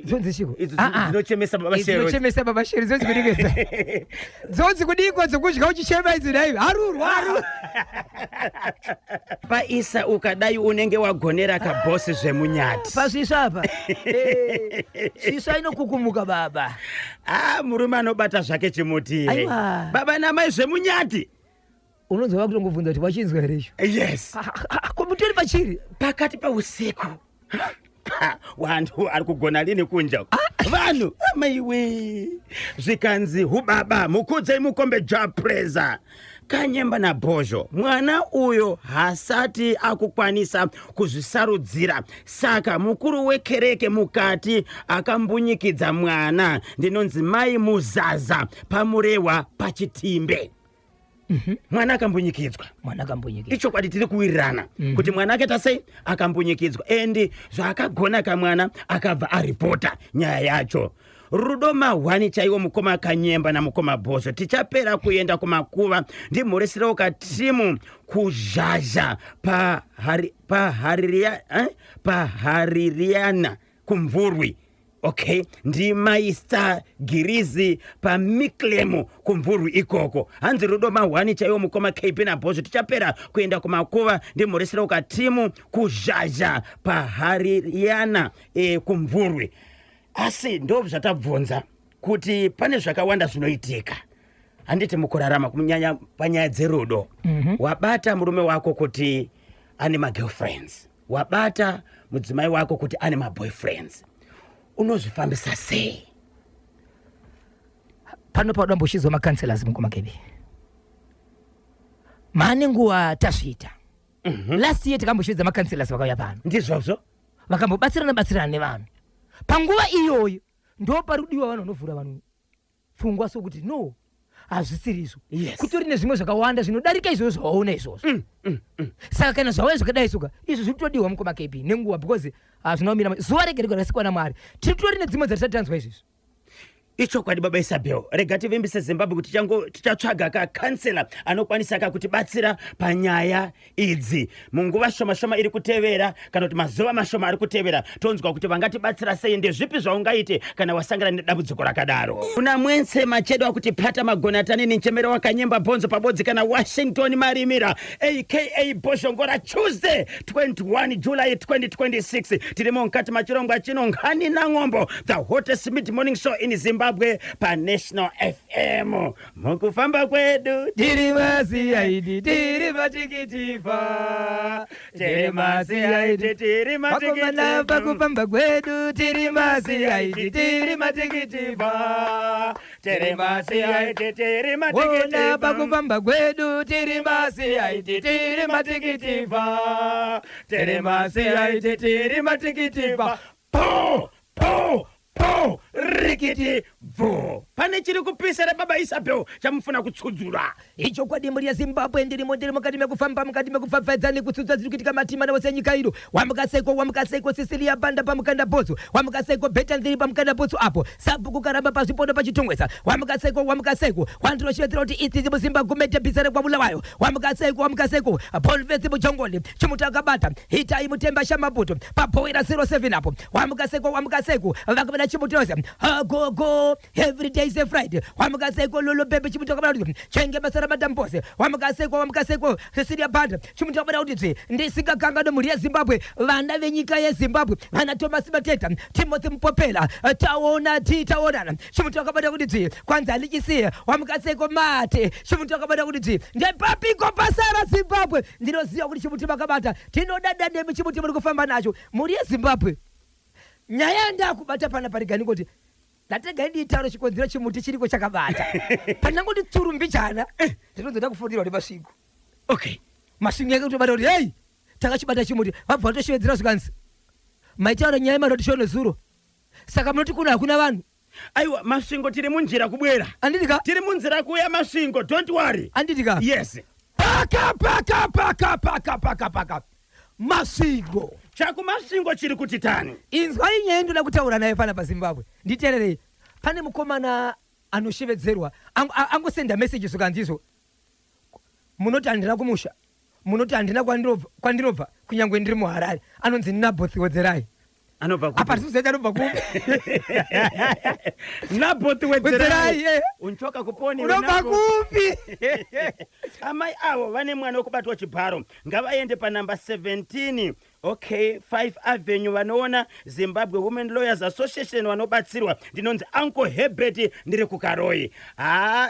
Zonzi chiko. Dzinochemesa baba Sheri. Dzinochemesa baba Sheri zonzi kudikeza. Zonzi kudiko dzokudya uchichema idzi dai. Harurwa. Paisa ukadai unenge wagonera kabhosi zvemunyati. Pasisa apa. Sisa inokukumuka baba. Murume anobata zvake chimuti. Baba namai zvemunyati. Unonzwa kutongobvunza kuti wachinzwa here icho? Yes. Komutori pachiri pakati pausiku. Wantu ari kugona lini kunja? Vanhu amaiwe. Zvikanzi hubaba mukudzei mukombe japreza. Kanyemba na Bhozho, mwana uyo hasati akukwanisa kuzvisarudzira. Saka mukuru wekereke mukati akambunyikidza mwana. Ndinonzi mai Muzaza pamurewa pachitimbe. Mwana akambunyikidzwa. Icho kwadi tiri kuwirirana kuti mwana akaita sei akambunyikidzwa. Endi zvaakagona kamwana akabva aripota nyaya yacho. Rudo Mahwani chaiwo mukoma Kanyemba na mukoma Bhozho. Tichapera kuenda kumakuva ndimhoresero katimu kuzhazha pahaririana kumvurwi. Okay, ndi Master Girizi paMiklemu kumvurwi ikoko. Hanzi Rudo Mahwani chaiwo mukoma KP na Bhozho. Tichapera kuenda kumakuva ndimhoresero katimu kuzhazha pahaririana kumvurwi. Asi ndo zvatabvunza kuti pane zvakawanda zvinoitika. anditi mukurarama kunyanya panyaya dzerudo wabata murume wako kuti ane magirlfriends, wabata mudzimai wako kuti ane maboyfriends, unozvifambisa sei? Pano padamboshizwa makanselas mukomakebe mane nguwa tasvita last year takamboshidza makanselas vakauya pano ndizvozvo vakambobatsirana nevanhu. Panguva iyoyo ndo parudiwa vanhu vanovhura vanhu pfungwa sokuti no hazvisirizvo, kutori nezvimwe zvakawanda zvinodarika izvozvo zvawaona izvozvo. Saka kana zvauya zvakadai soka izvo zviri kutodiwa mukomakepi nenguva because zvinomira zuva rega rega rasikwa naMwari tiri tori nedzimwe dzatichatanzwa izvizvi. Ichokwadi baba Isabel, rega tivimbise Zimbabwe kuti tichatsvaga kakansela anokwanisa kakutibatsira panyaya idzi munguva shoma iri kutevera kana kuti mazuva mashoma ari kutevera tonzwa kuti vangatibatsira sei, ndezvipi zvaungaite kana wasangana nedambudziko rakadaro. Kuna mwense machedo akuti Pata Magonatani ni nchemero wakanyemba bonzo pabodzi kana Washington Marimira aka Boshongora Tuesday 21 July 2026 tirimo mkati machirongwa chino Nkhani na Ng'ombo, the hottest mid morning show in Zimbabwe pa National FM. Mukufamba kwedu tiri masiyaidi tiri matikitifa, tiri masiyaidi tiri matikitifa, pakufamba kwedu tiri masiyaidi tiri matikitifa, tiri masiyaidi tiri matikitifa, pakufamba kwedu tiri masiyaidi tiri matikitifa, tiri masiyaidi tiri matikitifa. Po po po rikiti vo. Pane chiri kupisira baba Isabel chamufuna kutsudzura. Icho kwa dimuri ya Zimbabwe ndirimo mukati mekufamba mukati mekufafadza nekutsudza ziri kuitika matima na nyika ino. Wamukaseko Cecilia Banda pamukanda botso, wamukaseko Beta ndiri pamukanda botso apo, Sabhuku Karamba pazipondo pachitongwesa, wamukaseko wandiro chvetera kuti itizi muZimbabwe mete bisare kwa Bulawayo, wamukaseko Paul Vesi muchongole chimutaka bata hita imutemba shamaputo papoera 07 apo, wamukaseko vakabana chimutosa go every day is a Friday, wamukaseko lolo bebe chimutaka bata chenge basara madambose, wamukaseko Cecilia Banda chimutaka bata kuti ndisikakanga nomuri ya Zimbabwe, vana venyika yeZimbabwe vana Thomas Mateta, Timothy Mpopela, taonana chimutaka bata kuti kwanza alichisiya, wamukaseko Mate chimutaka bata kuti ndepapiko pasara Zimbabwe, ndinoziva kuti chimuti makabata tinodada nemi chimuti muri kufamba nacho muri yeZimbabwe. Nyaya ndakubata pana parigani kuti ndatega nditauro chikonzero chimuti chiriko chakabata panango nditsuru mbichana ndinonzoda kufundira kuti masvingo masvingo yake kuti bata kuti hey takachibata chimuti vabva toshevedzera zvikanzi maitaura nyaya maroti shone zuro, saka munoti kuna hakuna vanhu. Aiwa masvingo tiri munjira kubwera. Anditika tiri munzira kuya masvingo, don't worry. Anditika yes paka masvingo chaku masvingo chiri kuti tani. Inzwa inyaya ndoda kutaura naye pana paZimbabwe nditererei. Pane mukomana anoshevedzerwa angosenda message zvikanzizo, munoti handina kumusha, munoti handina kwandinobva kunyangwe ndiri muHarare, anonzi Naboth Wedzerai. Anobva kupi? Apa tisuzaita anobva kupi? Naboth Wedzerai unchoka kuponi unobva kupi? Amai avo vane mwana wekubatwa chibharo ngavaende panamba 17 5 Avenue vanoona Zimbabwe Women Lawyers Association vanobatsirwa. Ndinonzi Uncle Herbert ndiri kuKaroi.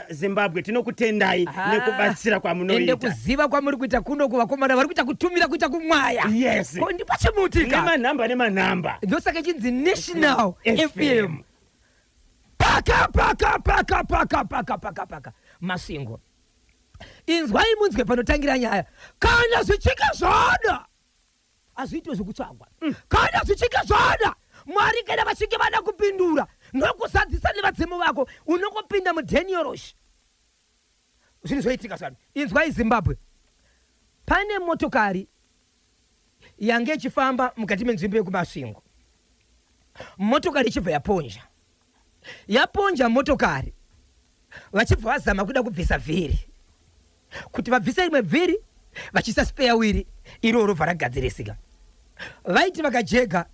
Zimbabwe tinokutendai nekubatsira kwamunoita. Ende kuziva kwamuri kuita kuno kuvakomana vari kuita kutumira kuita kumwaya. Yes. Ko ndipachimutika. Nemanhamba. Ndosaka chinzi National FM. Paka masingo. Inzwai munzwe panotangira nyaya. Kana zvichika zvada azviitwe zvekutsvagwa. Kana zvichika zvada Mwari kana vasvike vada kupindura nokuzadzisa nevadzimu vako unokopinda muDheniorosh. Zvinhu zvoitika zvano. Inzwai Zimbabwe, pane motokari yange ichifamba mukati menzvimbo yekumasvingo. Motokari ichibva yaponja motokari vachibva vazama kuda kubvisa vhiri, kuti vabvisa rimwe vhiri vachisa spare wheel iroro varagadzirisika. Vaiti vakajega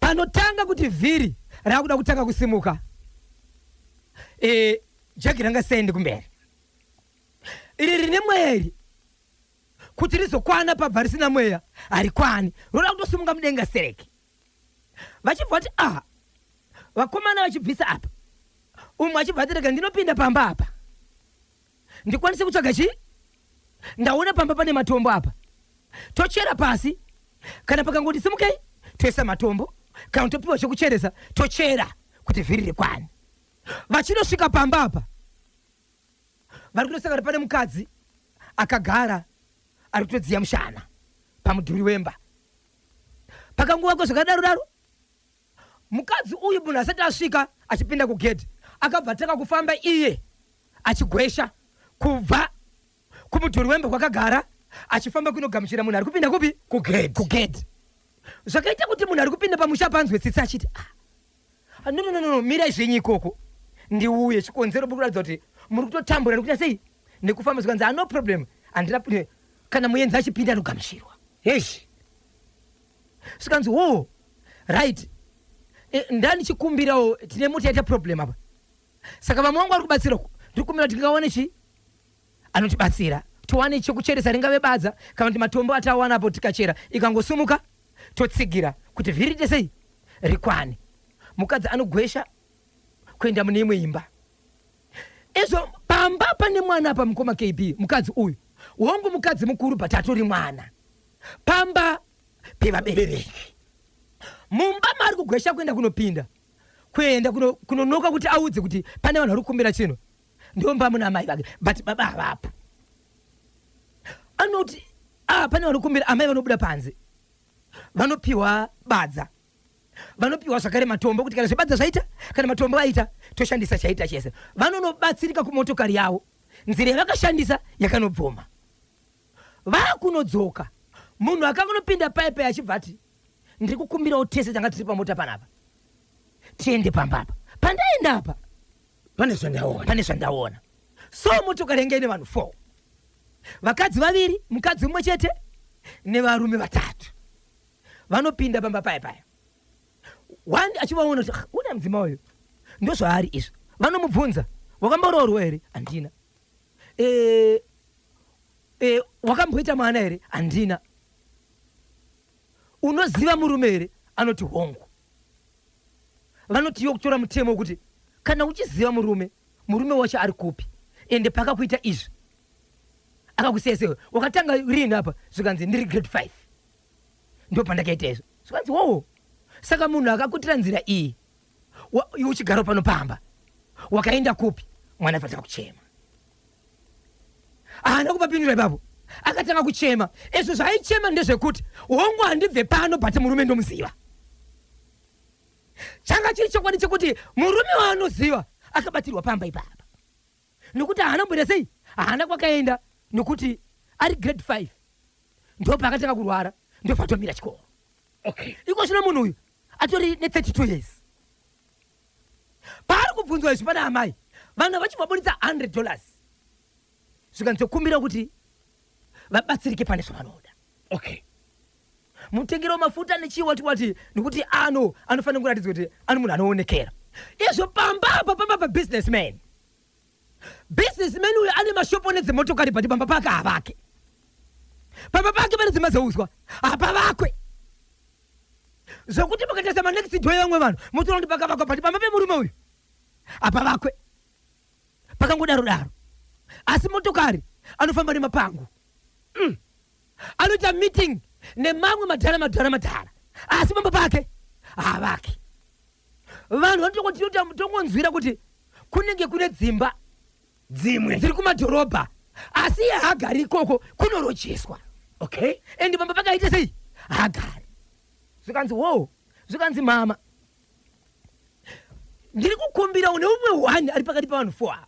panotanga kuti vhiri rakuda kutanga kusimuka, jegi ranga sendi kumberi, iri rine mweya iri kuti rizokwana pabva risina mweya harikwani, roda kutosimuka mudenga sereki. Vachibva kuti vakomana vachibvisa apa, umwe achibva atirega ndinopinda pamba apa, ndikwanise kutsvaga chi ndaona pamba pane matombo apa tochera pasi kana pakangoti simukei toisa matombo kana topiwa chokucheresa tochera kuti vhiri rikwane vachinosvika pamba apa vari kutosangana pane mukadzi akagara ari kutodziya mushana pamudhuri wemba pakanguva kwezvakadaro mukadzi uyu munhu asati asvika achipinda kugedhi akabva atanga kufamba iye achigwesha kubva kumudhuri wemba kwakagara achifamba kunogamuchira munhu ari kupinda kupi kugedhi zvakaita kuti munhu ari kupinda pamusha panzwe tsitsi achiti no mirai zvenyu ikoko ndiuye chikonzero buri kuratidza kuti muri kutotambura nekuita sei nekufamba zvikanzi no problem handina kana muenzi achipinda anogamuchirwa yeshi zvikanzi right ndani chikumbirawo tine mota yaita problem apa saka vamwe vangu vari kubatsira ndiri kumbira kuti tingawane chi anotibatsira tiwane chekucheresa ringave badza kana kuti matombo atawana tikachera ikangosumuka totsigira kuti vhiri riite sei rikwane mukadzi anogwesha kuenda mune imwe imba izvo pamba pane mwana apa mukoma KB mukadzi uyu wongu mukadzi mukuru but atori mwana pamba pevabereki mumba maari kugwesha kuenda kunopinda kuenda kunonoka kuti audze kuti pane vanhu vari kukumbira chino ndiwo mba muna amai vake but baba havapo anoti pane vari kukumbira amai vanobuda panze vanopiwa badza vanopiwa zvakare matombo kuti kana zvebadza zvaita kana matombo aita toshandisa chaita chese vanonobatsirika kumotokari yavo nzira yavakashandisa yakanobvoma vakunodzoka munhu akangonopinda paipe achibva ati ndiri kukumbirawo tese tanga tiri pamota panapa tiende pambapa pandaenda apa pane zvandaona so motokari yange ine vanhu 4 vakadzi 2 mukadzi mumwe chete nevarume 3 vanopinda pamba paya wandi achivaona kuti una mudzima uyu ndo zvaari izvo vanomubvunza wakambororwa here handina wakamboita mwana here handina unoziva murume here anoti hongu vanotiyo kutora mutemo wekuti kana uchiziva murume wacho ari kupi ende pakakuita izvi akakusesewe wakatanga rini apa zvikanzi ndiri grade 5 ndo pandakaita izvo zvikanzi saka munhu akakutira nzira iyi uchigara pano pamba wakaenda kupi mwana afatanga kuchema haana kupapindura ipapo akatanga kuchema izvo zvaichema ndezvekuti hongu handibve pano but murume ndomuziva changa chiri chokwadi chekuti murume waanoziva akabatirwa pamba ipapa nokuti haana mboita sei haana kwakaenda nokuti ari grade 5 ndo paakatanga kurwara ndo patomira chikoro iko zvino munhu uyu atori ne32 years paari kubvunzwa izvi pana amai vanhu vachivabuditsa $100 zvikanzokumbira kuti vabatsirike pane zvavanoda mutengero mafuta nechiwati nekuti anofanira kuratidzwa kuti ani munhu anoonekera izvo pamba businessman uyu ane mashopo nedzemotokari but pamba pake havake pamba pake pane dzima dzeuswa hapavakwe zvokuti pakatasa manext door yevamwe vanhu motoona kuti pakavakwa but pamba pemurume uyu hapavakwe pakangodaro asi motokari anofamba nemapango anoita meeting nemamwe madhara asi pamba pake havake vanhu vanotongonzwira kuti kunenge kune dzimba dzimwe dziri kumadhorobha asi iye haagari ikoko kunorocheswa endi pamba pake aite sei haagari zvikanzi mama ndiri kukumbira une umwe 1 ari pakati pavanhu 4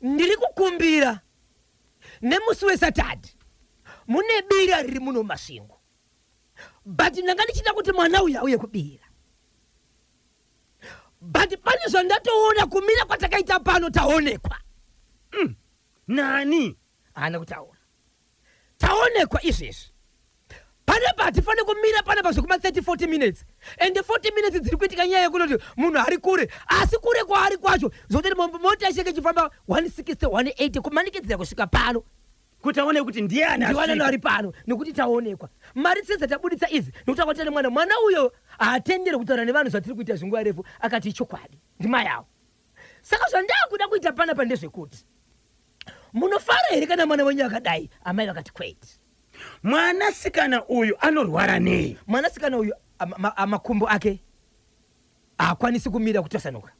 ndiri kukumbira nemusi wesatadhi mune bira riri muno masvingo but ndanga ndichida kuti mwana uyu auye kubira but pane zvandatoona kumira kwatakaita pano taonekwa nani haana kutaura taonekwa izvezvi panapa hatifane kumira panapa zvekuma 30-40 minutes ende 40 minutes dziri kuitika nyaya yekunoti munhu ari kure asi kure kwaari kwacho zvototi mota ishenge ichifamba 160 180 kumanikidzira kusvika pano kuti aone kuti ndiani ari pano nekuti taonekwa mari tsedza tabuditsa idzi nekuti akwatane mwana uyo haatendere kutaura nevanhu zvatiri kuita zvinguva refu akati ichokwadi ndima yawo saka zvandakuda kuita panapa ndezvekuti munofara here kana mwana wenyu akadai? Amai vakati kwete. Mwanasikana uyu anorwara nei? Mwanasikana uyu makumbo ake haakwanisi kumira kutasanuka.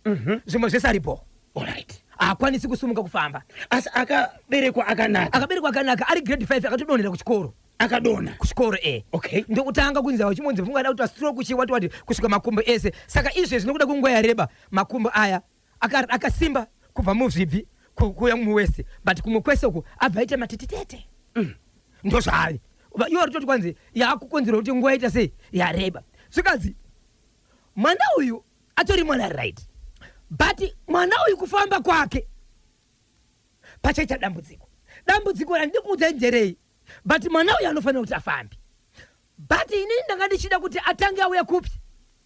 Zvimwe zvese aripo. Alright. Haakwanisi kusumuka kufamba. Asi akaberekwa akanaka. Akaberekwa akanaka ari grade 5 akatodonhera kuchikoro. Akadona kuchikoro okay. Ndokutanga kunzi vachimonzi pfungwa kuti stroke chiwati wati kusvika makumbo ese. Saka izvi zvinokuda kunguva yareba makumbo aya akasimba kubva muzvibvi kuya muwese, but kumwe kwese uku abva aita matititete. Ndozvavi iwo ritoti kwanzi yakukonzera kuti nguva ita sei yareba. Zvikadzi mwana uyu atori mwana right, but mwana uyu kufamba kwake pachaita dambudziko. Dambudziko randikuudza njerei, but mwana uyu anofanira kuti afambe. But ini ndanga ndichida kuti atange auya kupi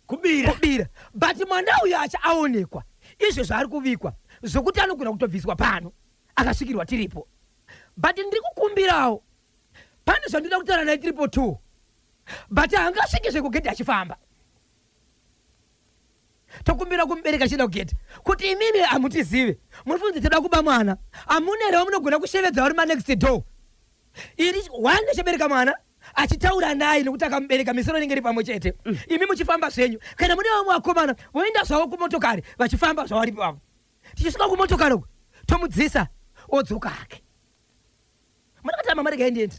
kubira, but mwana uyu acha aonekwa izvo zvaari kuvikwa zvokuti anogona kutobviswa pano akasvikirwa tiripo. But ndiri kukumbirawo pane zvandinoda kutaura naye tiripo 2, but hangasviki zvekugedhi achifamba. Tokumbira kumubereka chida kugedhi kuti imimi hamutizive, munofunza toda kuba mwana amunerewo munogona kushevedza vari manext door. Iri wanda chabereka mwana achitaura naye nekuti akamubereka misoro inenge iri pamwe chete. Imi muchifamba zvenyu, kana mune vamwe vakomana voenda zvavo kumotokari vachifamba zvavo ripo avo. Tichisvika kumotokari uku tomudzisa odzoka hake. Munakati mama rega endiendi.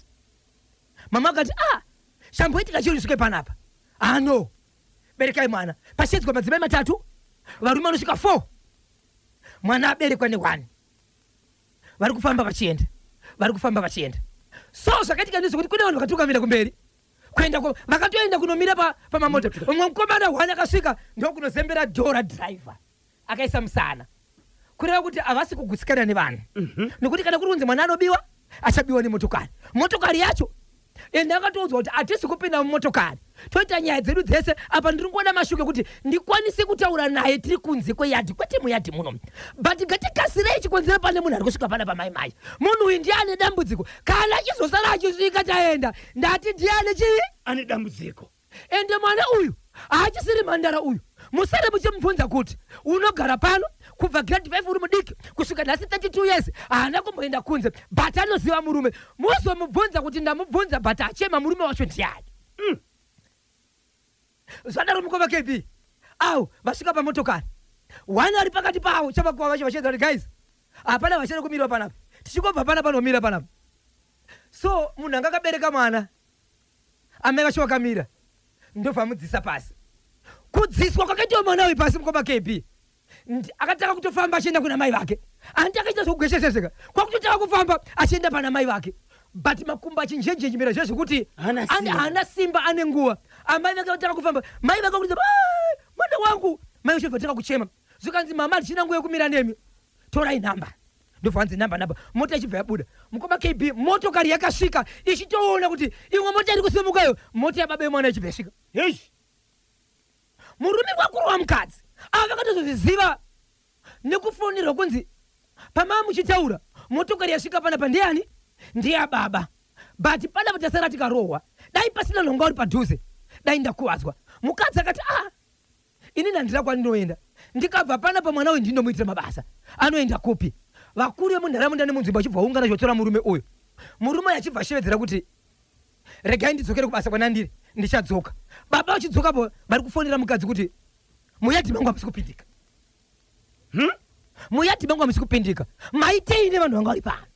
Mama akati chamboitika chiri svike panapa. No, berekai mwana. Pashedzwa madzimai 3, varume vanosvika 4. Mwana aberekwa ne1. Vari kufamba vachienda. So zvakaitika ndezvokuti kune vanhu vakatukamira kumberi kuenda vakatoenda kunomira pamamota. Umwe mukomana 1 akasvika ndokunozembera dhora driver akaisa musana kureva kuti havasi kugutsikana nevanhu. Nekuti kana kuri kunzi mwana anobiwa achabiwa nemotokari yacho. Ende akatoudzwa kuti hatisi kupinda mumotokari, toita nyaya dzedu dzese apa. Ndiri kuona mashuke kuti ndikwanise kutaura naye tiri kunze kweyadhi kwete muyadhi muno, but ngatikasirei chikonzero pane munhu ari kusvika pana pamaimai. Munhu uyu ndiye ane dambudziko, kana achizosara achisvika taenda ndati ndiye ane chii ane dambudziko. Ende mwana uyu haachisiri mhandara uyu musare muchimubvunza kuti unogara pano kubva grade 5 uri mudiki kusvika nhasi 32 years haana kumboenda kunze, but anoziva murume. Muzomubvunza kuti ndamubvunza, but achema murume wacho ndiani. Zvadaro mukoma KB avo vasvika pamotokari 1 ari pakati pavo chavakuva vacho vachedza kuti guys hapana vachada kumira panapa, tichikobva panapa nomira panapa. So munhu anga akabereka mwana amai vacho vakamira ndobva mudzisa pasi. Kudziswa kwakaitiwa mwana uyu pasi mukoma KB akataka kutofamba achienda kuna mai vake. Andi akaita zvokugweshesezeka kwakutotaka kufamba achienda pana mai vake, but makumbo achinjenjenjimira zvezvekuti haana simba, ane nguva. Amai vake vataka kufamba, mai vake kuti mwana wangu. Mai vacho vataka kuchema, zvikanzi mama tichina nguva yekumira nemi, torai namba. Ndobvanzi namba mota ichibva yabuda. Mukoma KB motokari yakasvika ichitoona kuti imwe mota iri kusimukayo mota yababa yemwana ichibva yasvika. Murume wakuru wamukadzi avakatozozviziva nekufonirwa kunzi pamava muchitaura motokari yasvika panapa ndiani, ndiya baba. But panapa tasara tikarohwa, dai pasina nhonga uri padhuze, dai ndakuwadzwa. Mukadzi akati inini handira kwandinoenda, ndikabva panapa mwana uyu ndindomuitira mabasa. Anoenda kupi? Vakuru vemunharaunda nemunzvimbo achibva ungana zvotora murume uyu. Murume achibva ashevedzera kuti regai ndidzokere kubasa kwanandiri, ndichadzoka. Baba vachidzokapo vari kufonera mukadzi kuti muyadhi mangu hamisi kupindika. Muyadhi mangu hamisi kupindika. Maitei nevanhu vanga vari pano.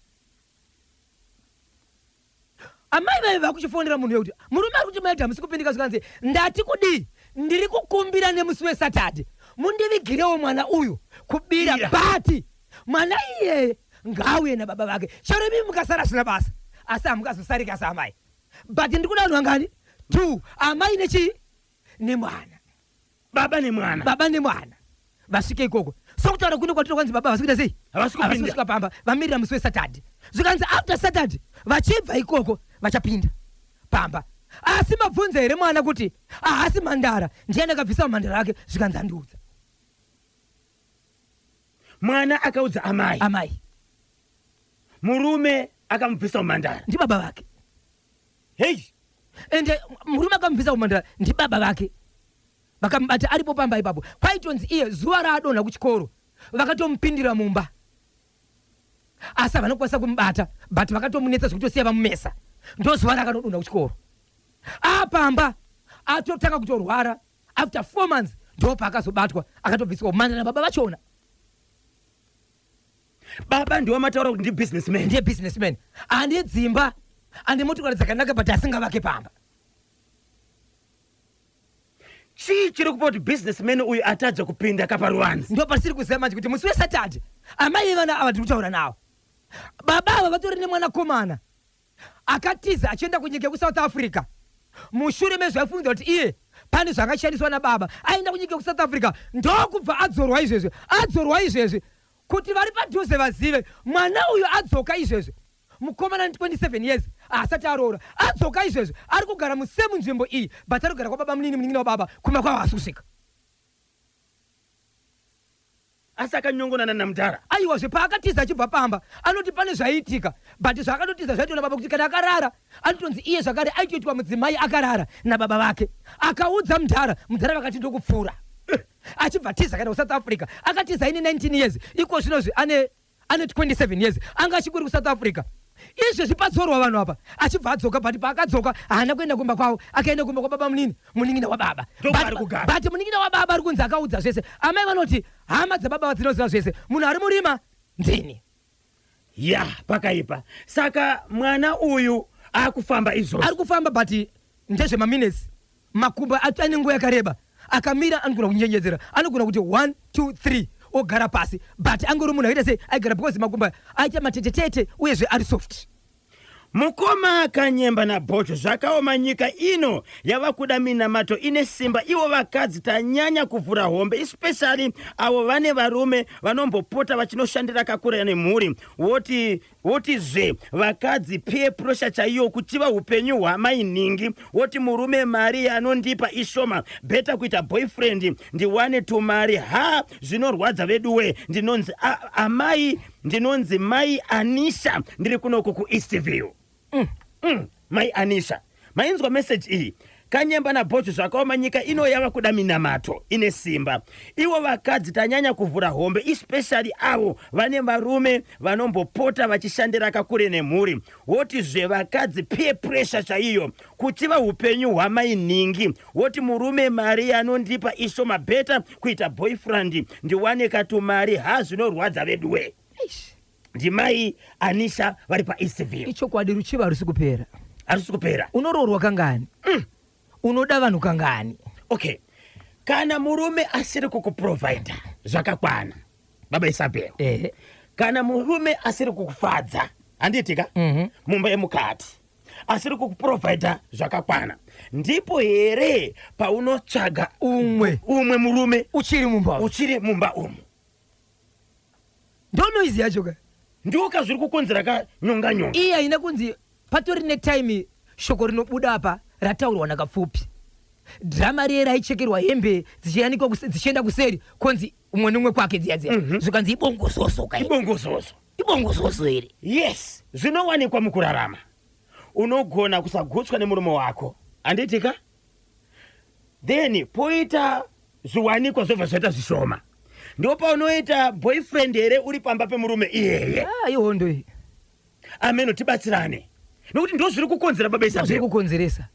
Amai vaive vakuchifonera munhu yekuti murume ari kuti muyadhi hamisi kupindika. Zvikanzi ndati kudii, ndiri kukumbira nemusi weSatadhe mundivigirewo mwana uyu kubira. But mwana iyeye ngauye nababa vake. Chero imi mukasara asina basa, asi hamukazosarika samai. But ndiri kuda vanhu vangani 2, amai nechi nemwana, baba nemwana vasvike ikoko. Sokutaura kuno kwatiri kwanzi baba vasikuita sei, havasika pamba, vamirira musi weSatadhe. Zvikanzi after Saturday vachibva ikoko vachapinda pamba. Asi mabvunza here mwana kuti haasi mhandara, ndiani akabvisa mhandara ake? Zvikanzi andiudza. Mwana akaudza amai, murume akamubvisa mhandara, ndi baba vake. Ende murume akamubvisa mhandara ndi baba vake. Vakamubata aripo pamba ipapo. Kwaitonzi iye zuva raadonha kuchikoro vakatompindira mumba asi vanokwanisa kumubata but vakatomunetsa zvekutosiya vamumesa ndozuva rakanodonha kuchikoro apamba atotanga kutorwara after 4 months ndopa akazobatwa akatobviswa kumanda nababa vachona. Baba ndiwo mataura kuti ndiye businessman ane dzimba ane motokari dzakanaka but asingavake pamba. chii chiri kupa kuti businessman uyu atadza kupinda kaparuwanzi? ndo pasiri kuziva manje kuti musi weSaturday amai vana ava ndiri kutaura nawo baba ava vatori nemwanakomana akatiza achienda kunyika yekuSouth Africa mushure mezvaifunza kuti iye pane zvakashandiswa nababa aenda kunyika yekuSouth Africa ndokubva adzorwa izvezvi kuti vari padhuze vazive mwana uyu adzoka izvezvi mukomana 27 years asati aroora adzoka izvezvi ari kugara musemu nzvimbo iyi but ari kugara kwababa muningi wababa kuma kwavo hasi kusvika asi akanyongonana namudhara. aiwa zvepaakatiza achibva pamba anoti pane zvaiitika but zvaakatotiza zvaitona baba kuti kana akarara anotonzi iye zvakare aitoitwa mudzimai akarara nababa vake akaudza mudhara vakati ndokupfuura achibva tiza kana kuSouth Africa akatiza ine 19 years iko zvinozvi ane 27 years anga achiburi kuSouth Africa izvezvi padzorwa vanhu apa achibva adzoka but paakadzoka haana kuenda kumba kwavo akaenda kumba kwababa munin'ina wababa but munin'ina wababa ari kunzi akaudza zvese amai vanoti hama dzababa dzinoziva zvese munhu ari murima ndini ya pakaipa saka mwana uyu akufamba izvozvo ari kufamba but ndezvemaminutes makumba ane nguva yakareba akamira anogona kunyenyedzera anogona kuti 1 2 3 ogara pasi but angori munhu akaita sei aigara because makumba aita matetetete uyezve ari soft. mukoma akanyemba nabhocho zvakaoma nyika ino yava kuda minamato ine simba ivo vakadzi tanyanya kuvhura hombe especially avo vane varume vanombopota vachinoshandira kakura nemhuri wotizve vakadzi peer pressure chaiyo kutiva upenyu hwamainingi woti murume mari anondipa ishoma beta kuita boyfriend ndiwane tumari ha zvinorwadza veduwe ndinonzi amai ndinonzi mai Anisha ndiri kunoku kuEastview. Mai Anisha mainzwa message iyi kanyemba nabhocho zvakaoma nyika ino yava kuda minamato ine simba ivo vakadzi tanyanya kuvhura hombe especially avo vane varume vanombopota vachishandira kakure nemhuri woti zvevakadzi peer pressure chaiyo kutiva upenyu hwamainingi woti murume mari anondipa ishoma beta kuita boyfriend ndiwane katumari ha zvinorwadza veduwe ndimai Anisha vari paEastview. ichokwadi ruchiva harusi kupera unoroorwa kangani unoda vanhu kangani. Okay, kana murume asiri kukuprovida zvakakwana baba Isabel kana murume asiri kukufadza handitika mumba yemukati asiri kukuprovida zvakakwana ndipo here paunotsvaga umwe murume uchiri mumba umu ndonoizi yacho ka ndoka zviri kukonzera kanyonga iye haina kunzi patori netime shoko rinobuda apa rataurwa nakapfupi drama riye raichekerwa hembe dzichienda kuseri konzi umwe nomwe kwake dziya zvikanzi ibongozoso here. Yes, zvinowanikwa mukurarama unogona kusagutswa nemurume wako handitika then poita zviwanikwa zvobva zvaita zvishoma ndo paunoita boyfriend here uri pamba pemurume iyeye ihondo iyi ameno tibatsirane nokuti ndo zviri kukonzera baba Isabel zviri kukonzeresa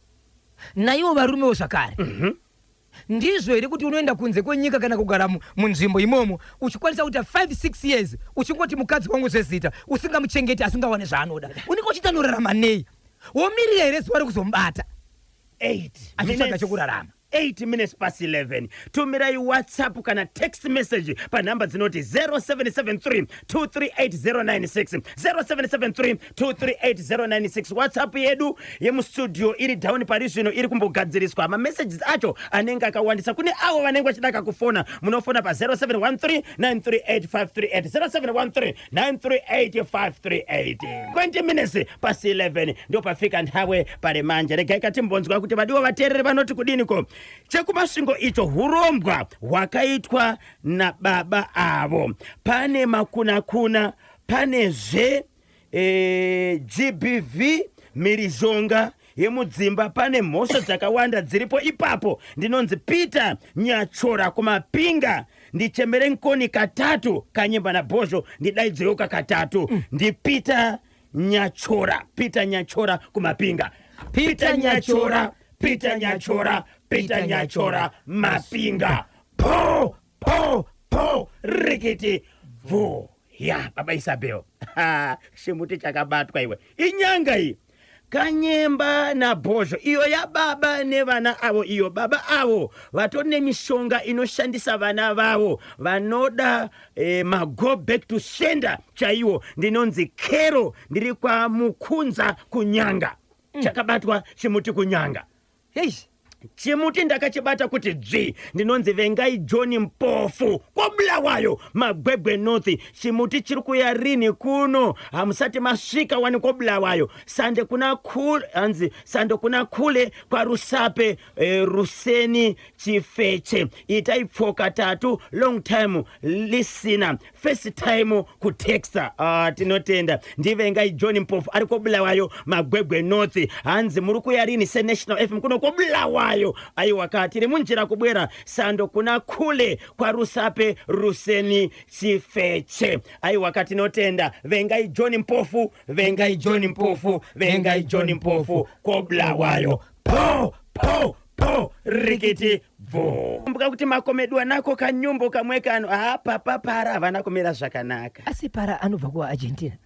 naivo varumewo zvakare ndizvo here kuti unoenda kunze kwenyika kana kugara munzvimbo imomo uchikwanisa kuita 5-6 years uchingoti mukadzi wangu zvezita usingamuchengeti asingawane zvaanoda unenge uchiita norarama nei womirira here zuva rekuzomubata 8 achitsvaga chokurarama 8 minutes past 11 tumirai WhatsApp kana text message panhamba dzinoti 0773 238096 0773 238096 WhatsApp yedu yemustudio iri down pari zvino iri kumbogadziriswa mamessages acho anenge akawandisa kune avo vanenge vachida kakufona munofona pa 0713 938538 0713 938538 20 minutes past 11 ndo pafika nthawe pari manje regai katimbonzwa kuti vadiwa vateereri vanoti kudiniko chekumasvingo icho hurombwa hwakaitwa nababa avo pane makunakuna panezve GBV mhirizhonga yemudzimba pane mhosva dzakawanda dziripo ipapo ndinonzi Peter Nyachora kumapinga ndichemere nkoni katatu kanyimba na bozho ndidaidziroka katatu ndi Peter Nyachora kumapinga. Peter Nyachora mapinga. Po rikiti vu ya baba Isabel. Shimuti chakabatwa iwe inyanga iyi kanyemba na bozho iyo ya baba nevana avo, iyo baba avo vatori nemishonga inoshandisa vana vavo vanoda go back to sender chaiwo. Ndinonzi Kero, ndiri kwa Mukunza kunyanga. Chakabatwa chimuti kunyanga. Chimuti ndakachibata kuti dzvi. Ndinonzi Vengai John Mpofu Kobulawayo Magwegwe North. Chimuti chiri kuya rini kuno hamusati masvika wani Kobulawayo. Sande kuna kule kwa Rusape Ruseni Chifeche. Itaipfoka tatu long time listener, first time kutexta. Tinotenda ndi Vengai John Mpofu ari Kobulawayo Magwegwe North. Hanzi muri kuya rini se National FM kuno Kobulawayo. Ayi wakati iri munjira kubwera sando kuna kule kwa Rusape Ruseni Chifeche. Ayi wakati notenda Vengai John Mpofu Kobulawayo po rikiti vo. Kumbuka kuti makomedwa nako kanyumbo kamwe kano papa para vanakomera zvakanaka. Asi para anobva ku Argentina.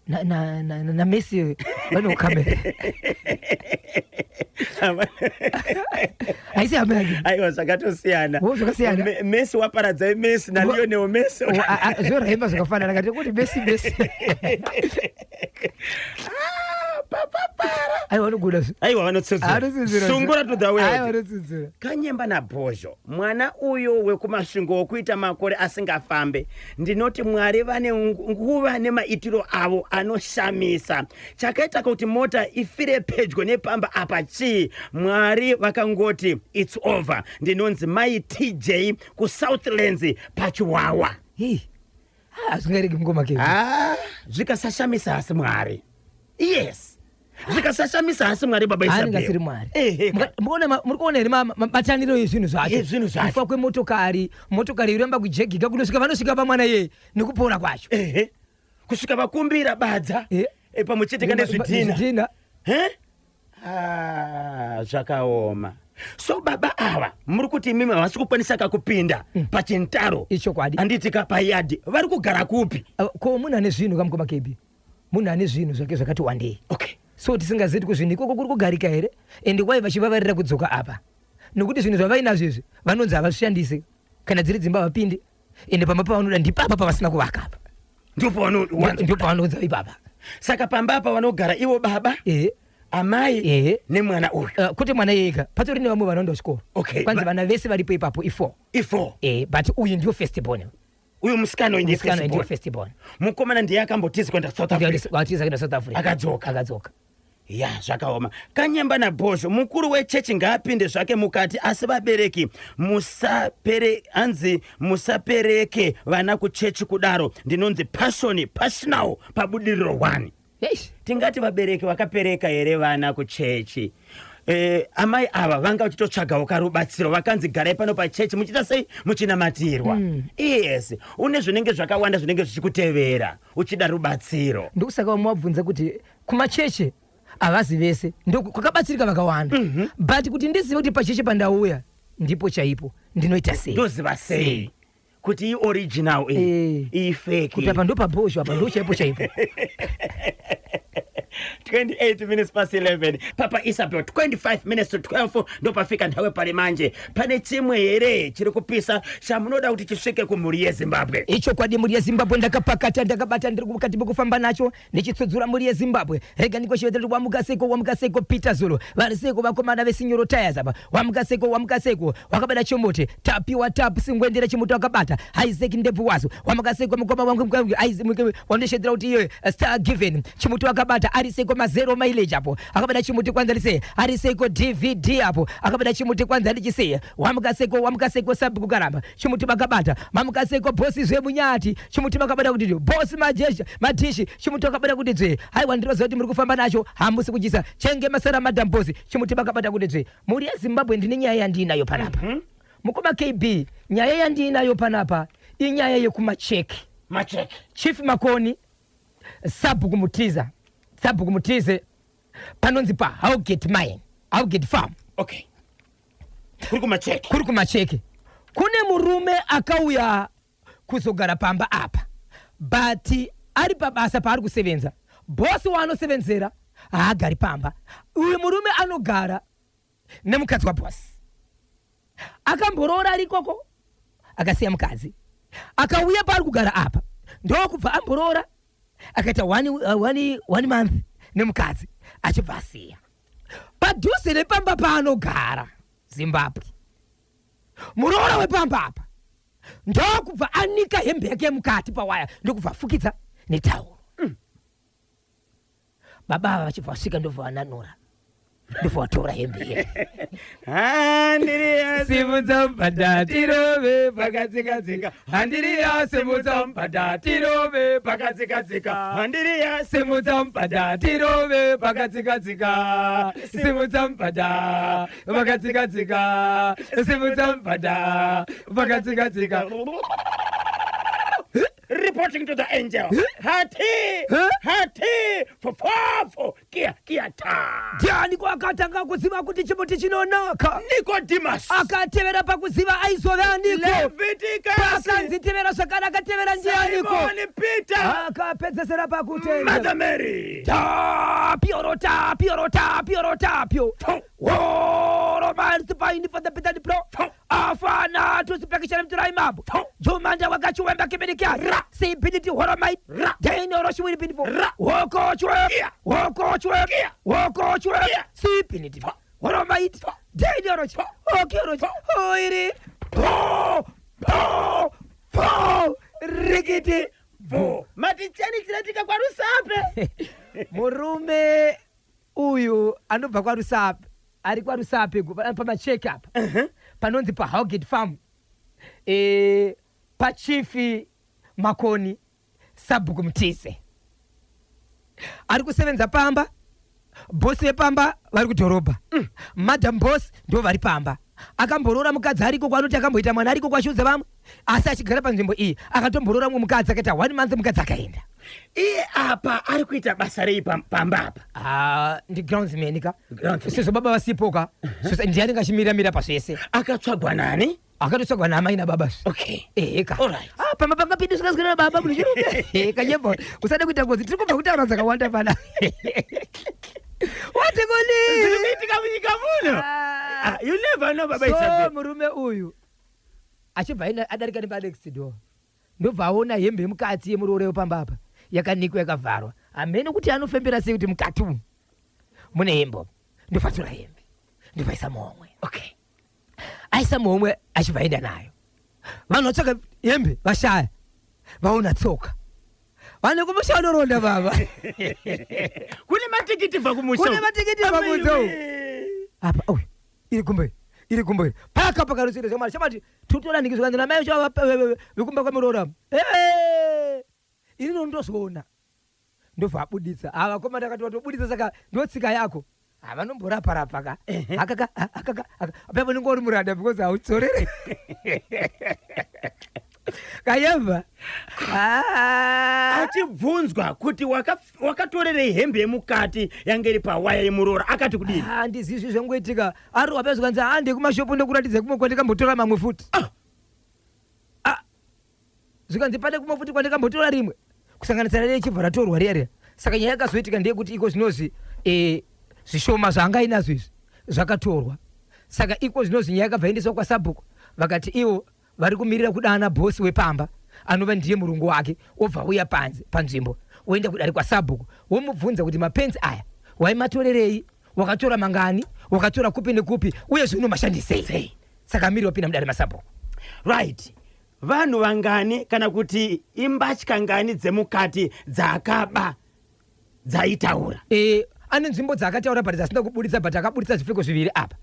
Na Messi vanokamera. Aisi amagi. Aiwa zvakatosiyana. Zvakasiyana. Messi waparadza Messi na Lionel Messi. Zvoremba zvakafanana ngati kuti Messi. Papa para. Aiwa vanoguda. Aiwa vanotsudzura. Sungura to the way. Aiwa vanotsudzura. Kanyemba na bozho. Mwana uyo wekumasvingo okuita makore asingafambe. Ndinoti Mwari vane nguva nemaitiro avo anoshamisa. Chakaita kuti mota ifire pedyo nepamba apa chii. Mwari vakangoti it's over. Ndinonzi Mai TJ ku Southlands pachiwawa. Asingarigi ngoma ke. Zvikasashamisa hasi Mwari. Yes. Zvikasashamisa hasi Mwari baba Isabel. Angasiri Mwari. Murikuona iri mabataniro ezvinhu zvacho. Kufa kwemotokari, motokari iremba kujegika kunosvika vanosvika pamwana yeye nekupona kwacho. Kusvika vakumbira badza. Pamuchitika nezvidhina. Zvakaoma. So baba ava muri kuti mimi havasi kukwanisa kakupinda pachintaro. Ichokwadi. Anditi kapayadi. Vari kugara kupi? Ko munhu ane zvinhu kamukoma kebi. Munhu ane zvinhu zvake zvakati wandei. Okay. So tisingazivi kuti zvinhu ikoko kuri kugarika here ende kwai vachivavarira kudzoka apa. Nokuti zvinhu zvavainazvo izvi vanonzi havazvishandise kana dziri dzimba vapinde ende pamba pavanoda ndipapa pavasina kuvaka apa. Ndipo pavanodza ipapa. Saka pamba apa vanogara ivo baba amai nemwana uyu. Kuti mwana yega patori nevamwe vanoenda kuchikoro. Okay. Kwanzi vana vese varipo ipapo i4. But uyu ndio first born. Uyu musikana ndio first born. Mukomana ndiye akambotizwa kwenda South Africa. Watiza kwenda South Africa. Akadzoka. Ya zvakaoma. Kanyemba na bozho mukuru wechechi ngaapinde zvake mukati asi vabereki musapereke vana kuchechi kudaro. Ndinonzi passional pabudiriro 1. Yes. Tingati vabereki vakapereka here vana kuchechi. Amai ava vanga uchitotsvagawo karubatsiro vakanzi garai pano pachechi muchita sei muchinamatirwa. Yes, une zvinenge zvakawanda zvinenge zvichikutevera uchida rubatsiro. Ndokusaka vamwabvunza kuti kumachechi avazi vese ndo kwakabatsirika vakawanda. But kuti ndizive kuti pachechi pandauya ndipo chaipo ndinoita sei. Ndoziva sei kuti original iyi fake. Kuti apa ndo pabozho apa ndo chaipo. 28 minutes past 11. Papa Isabel 25 minutes to 12 ndo pafika nthawe pali manje. Pane chimwe here chiri kupisa chamunoda kuti chisvike kumhuri yeZimbabwe. Icho kwadi mhuri yeZimbabwe ndakapakata ndakabata ndiri mukati mukufamba nacho ndichitsudzura mhuri yeZimbabwe. Rega ndikoshevedzera kuti wamukaseko Peter Zulu vari seko vakomana vesinyoro tires apa wamukaseko wakabata chimote tapiwa tapu singwendera chimuti wakabata Isaac ndebvu wazo wamukaseko mukoma wangu Isaac wandishedera kuti iye star given chimuti wakabata ariseko mazero mileage apo akabada chimuti kwanza lise ariseko DVD apo akabada chimuti kwanza lichise wamukaseko sabu kukaramba chimuti bakabata mamukaseko bosi zwe munyati chimuti bakabada kuti bosi majesha matishi chimuti bakabada kuti zwe hai wandiroza kuti muri kufamba nacho hamusi kujisa chenge masara madam bosi chimuti bakabada kuti zwe muri ya Zimbabwe ndine nyaya yandinayo panapa. mukoma KB nyaya yandinayo panapa inyaya yekumacheki Chief Makoni Sabhuku Mutize panonzi pa How Get Farm. Okay. Kuri kumacheki. Kune murume akauya kuzogara pamba apa. But ari pabasa paari kusevenza. Bosi wanosevenzera haagari pamba. Uyu murume anogara nemukadzi wabosi. Akamborora arikoko akasiya mukadzi. Akauya paari kugara apa. Ndokubva amborora akaita one month nemukadzi achibva asiya. Padhuze nepamba paanogara Zimbabwe. Muroora wepamba apa ndokubva anika hembe yake mukati pawaya ndokubva afukidza netauro. Baba vachibva vasvika ndobva vananura ndobva vatora hembe iye. Simudza mubhadhatirove pakadzikadzika handiriya simudza mubhadhatirove pakadzikadzika handiriya simudza mubhadhatirove pakadzikadzika simudza mubhadha pakadzikadzika simudza mubhadha pakadzikadzika. Reporting to the angel. Hati fofofo kia ta. Ndiani kwakatanga kuziva kuti chimuti chinonaka. Nicodemus akatevera pakuziva aizovaniko. Leviticus akanzitevera zvakare akatevera ndianiko. Simon Peter akapedzesera pakutenga. Mother Mary piorota pio. Romans find for the Peter the pro. Afana to spekishana mturai mabu. Jomanda wakachuwemba kibirikia. Sipiditi horomite. Deno roshi wili pinifo. Woko chwe. Sipiniti horomite. Deno roshi. Roshi. Oiri. Po. Rigiti. Vo. Matichani chinatika kwa Rusape. Murume uyu anobva kwa Rusape. Ari kwa Rusape pamacheki apa. Panonzi pa How Get Farm. Pa Chief Makoni Sabhuku Mutize. Ari kusevenza pamba. Bosi vepamba vari kudhorobha. Madam boss ndo vari pamba. Akamborora mukadzi ariko kwanoti akamboita mwana ariko kwashiudza vamwe. Asi achigara panzvimbo iyi akatomborora mumwe mukadzi akaita 1 month mukadzi akaenda. Iye apa ari kuita basa rei pamba apa? Ndi groundsman ka. Sezvo baba vasipoka. Ndiani ngashimira pasvese. Akatsvagwa nani? Akatotsvagwa namai nababa. Okay. Ka. Alright. Pamba pangapindu sikazikana nababa munochiruka. Kanyembo. Usade kuita ngozi tiri kubva kutaura dzakawanda pana. What you never know baba. So murume uyu achibva adarika nepa next door ndobva aona hembe yemukati yemuroore wepamba apa yakanikwa yakavharwa. Hamene kuti anofembera sei kuti mukati umu mune hembe. Ndofatura hembe ndovaisa muhomwe. Okay. Aisa muhomwe achibva aenda nayo. Vanhu vatsvaka hembe vashaya vaona tsoka. Vane kumusha vanoronda baba. Kune matikiti bva kumusha. Apa iri kumbe paka rusire zvamari chamati tutora nikizvanzi namai chava vikumba kwamuroora. Ini ndozona ndobva abuditsa avakoma ndakati watobuditsa saka ndotsika yako avanomborapa ka akaka apapo ningori murada because haudzorere kayeva achibvunzwa kuti wakatorerei hembe yemukati yange iri pawaya yemuroora akati kudini? Handizizvi zvangoitika ari wapezvanzi hande kumashopu ndekuratidza kumwe kwandikambotora mamwe futi. Zvikanzi pane kumwe futi kwandikambotora rimwe kusanganisira nechibva ratorwa riya. Saka nyaya yakazoitika ndeyekuti iko zvinozi zvishoma zvaangainazvo izvi zvakatorwa. Saka iko zvinozi nyaya yakabva endeswa kwaSabhuku vakati ivo vari kumirira kudana bosi wepamba anova ndiye murungu wake obva uya panzvimbo oenda kudari kwaSabhuku womubvunza kuti mapenzi aya waimatorerei, wakatora mangani, wakatora kupi nekupi uye zvino mashandisei. Saka miri wapinda mudare maSabhuku. Right. Vanhu vangani kana kuti imbatya ngani dzemukati dzakaba dzaitaura? Ane nzvimbo dzakataura but dzasina kubuditsa but akabuditsa zvipfeko zviviri apa.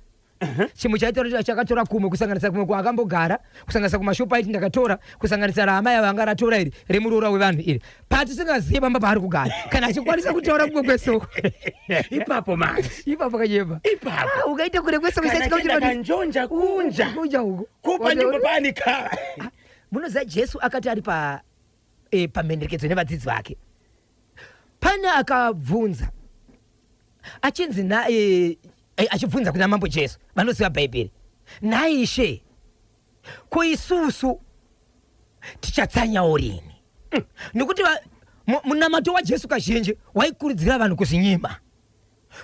chimwe chakatora kumwe kusanganisa kumwe kwaakambogara kusanganisa kumashopaiti ndakatora kusanganisa raamai vanga ratora iri remuroora wevanhu iri patisingazive pamba paari kugara kana achikwanisa kutaura kumwe kwesoko ipapo manje ipapo kachemba ipapo ukaita kure kwesoko kanjonja kunja uko kupa ndipo panika munoziva Jesu akati ari pamhenderekedzo nevadzidzi vake pane akabvunza achinzi achibvunza kuna mambo Jesu vanoziva bhaibheri naishe ko isusu tichatsanyawo rini nekuti munamato waJesu kazhinji waikurudzira vanhu kuzinyima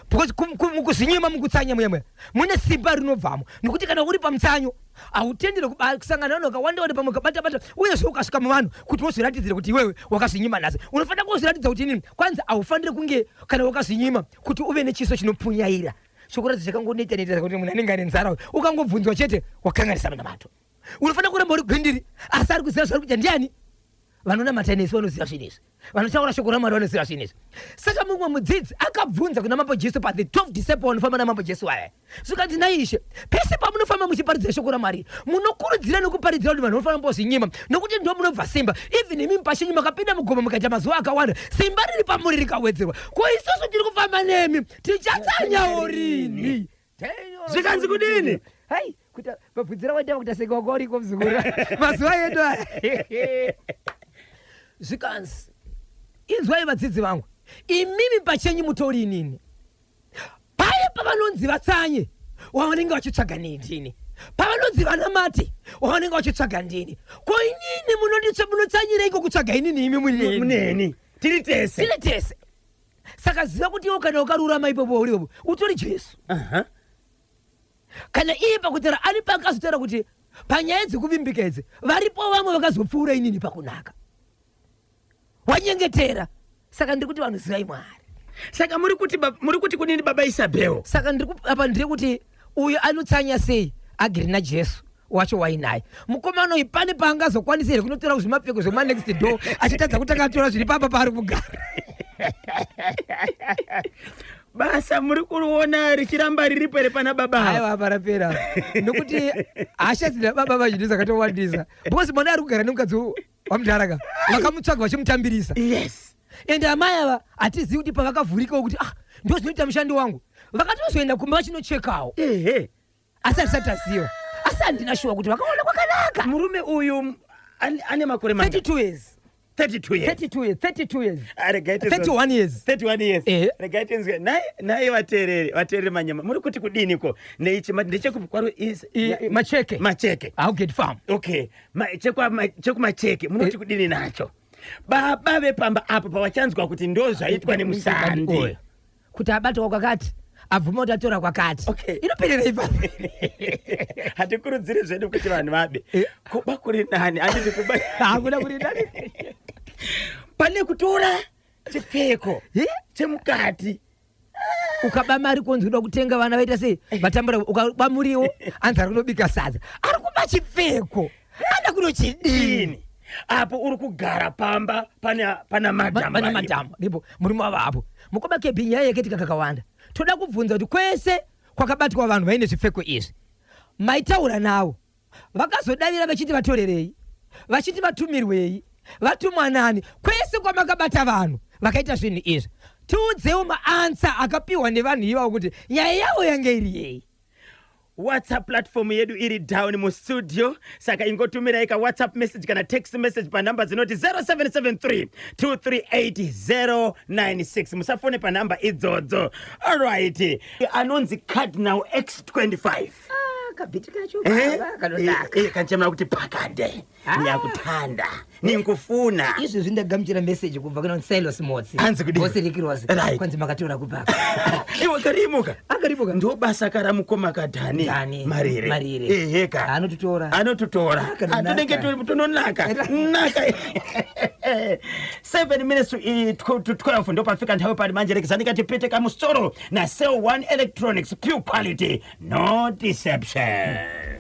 because mukuzinyima mukutsanya muyemwe mune simba rinobvamo nekuti kana uri pamutsanyo hautendere kusangana vanhu vakawanda wanda pamwe ukabatabata uyezve ukasvika muvanhu kuti wozviratidzire kuti iwewe wakazinyima nhasi unofanira kuzviratidza kuti inini kwanza haufaniri kunge kana wakazinyima kuti uve nechiso chinopunyaira chokuratidza chakangonetaneta kuti munhu anenge ane nzara ukangobvunzwa chete wakanganisa munamato unofanira kuramba uri gwindiri asi ari kuziva zvari kuita ndiani vanonamata nesi vanoziva zvinezvi vanotaura shoko ramwari vanoziva zvinezvi saka mumwe mudzidzi akabvunza kuna mambo Jesu pa the 12 disciple vanofamba namambo Jesu aya zvikati naishe pese pamunofamba muchiparidza shoko ramwari munokurudzira nekuparidzira kuti vanhu vanofanira kumbozinyima nokuti ndo munobva simba even imi pachenyu makapinda mugomba mukaita mazuva akawanda simba riri pamuri rikawedzerwa ko isusu tiri kufamba nemi tichatsanyawo rini zvikanzi kudini hai kuti babvudzira waita kuti aseka wako uriko muzukuru mazuva edu aya zvikanzi inzwai vadzidzi vangu imimi pachenyu mutori inini paya pavanonzi vatsanye wavanenge vachitsvaga ndini pavanonzi vanamate wavanenge vachitsvaga ndini ko inini munotsanyireiko kutsvaga inini imi muneni tiri tese saka ziva kuti iwo kana ukarurama ipopo uripo utori Jesu kana iye pakutara ari pakazotara kuti panyaya dzekuvimbika idzi varipo vamwe vakazopfuura inini pakunaka wanyengetera saka ndiri kuti vanhu zivai Mwari saka muri kuti kunini baba Isabel saka apa ndiri kuti uyo anotsanya sei agiri naJesu wacho wainaye mukomana uyu pane paangazokwanisa here kunotora kuzvimapfeko zvemanext door achitadza kuti akatora zviri pamba paari kugara basa muri kuona richiramba riripo here pana baba aiwa parapera nokuti hasha dzina baba vazhinji dzakatowandisa because mwana ari kugara nemukadzi wamudharaka vakamutsvaga vachimutambirisa yes ende amai ava hatizivi kuti pavakavhurikawo kuti ndo zvinoita mushandi wangu vakatozoenda kumba vachinochekawo asi hatisati taziva asi handina shuwa kuti vakaona kwakanaka murume uyu ane makore 32 years 31 years regaitenzwe naye vateereri manyama muri kuti kudiniko ndechekupi kwaro macheke I'll get farm okay chekumacheke munoti kudini nacho baba vepamba apo pavachanzwa kuti ndo zvaitwa nemusandi kuti abatwa kwakati abvuma kuti atora kwakati inoperera ipapo hatikurudziri zvedu kuti vanhu vabe kuba kuri nani anditi kuba hakuna kuri nani pane kutora chipfeko chemukati ukaba mari konzi uda kutenga vana vaita sei vatambura ukaba muriwo anzi ari kunobika sadza ari kuba chipfeko anda kunochidini apo uri kugara pamba pana madhamu ndipo muri mavapo mukoba kebhinya yaye ketika kakawanda toda kubvunza kuti kwese kwakabatwa vanhu vaine zvipfeko izvi maitaura navo vakazodavira vachiti vatorerei vachiti vatumirwei vatumwanani kwese kwamakabata vanhu vakaita zvinhu izvi tiudzewo maansa akapiwa nevanhu ivavo kuti nyaya yavo yange iri yei WhatsApp platform yedu iri down mu studio saka ingotumirai ka WhatsApp message kana text message pa namba zinoti 0773238096 musafone pa namba idzodzo. Alright, anonzi Cardinal X25 kabhiti kacho kanonaka kanchema kuti pakade nyakuthanda ninkufuna izvo zvindagamuchira message kubva kuna Silas Motsi Bosirikirosi kwanzi makatora kupaka iwe karimuka akarimuka ndo basa kara mukoma kadhani marire heka anotutora atonenge tunonaka naka 7 minutes to 12 ndo pafika nthawi pali manje lekizani tipete kamusoro na Cell 1 Electronics, pure quality no deception.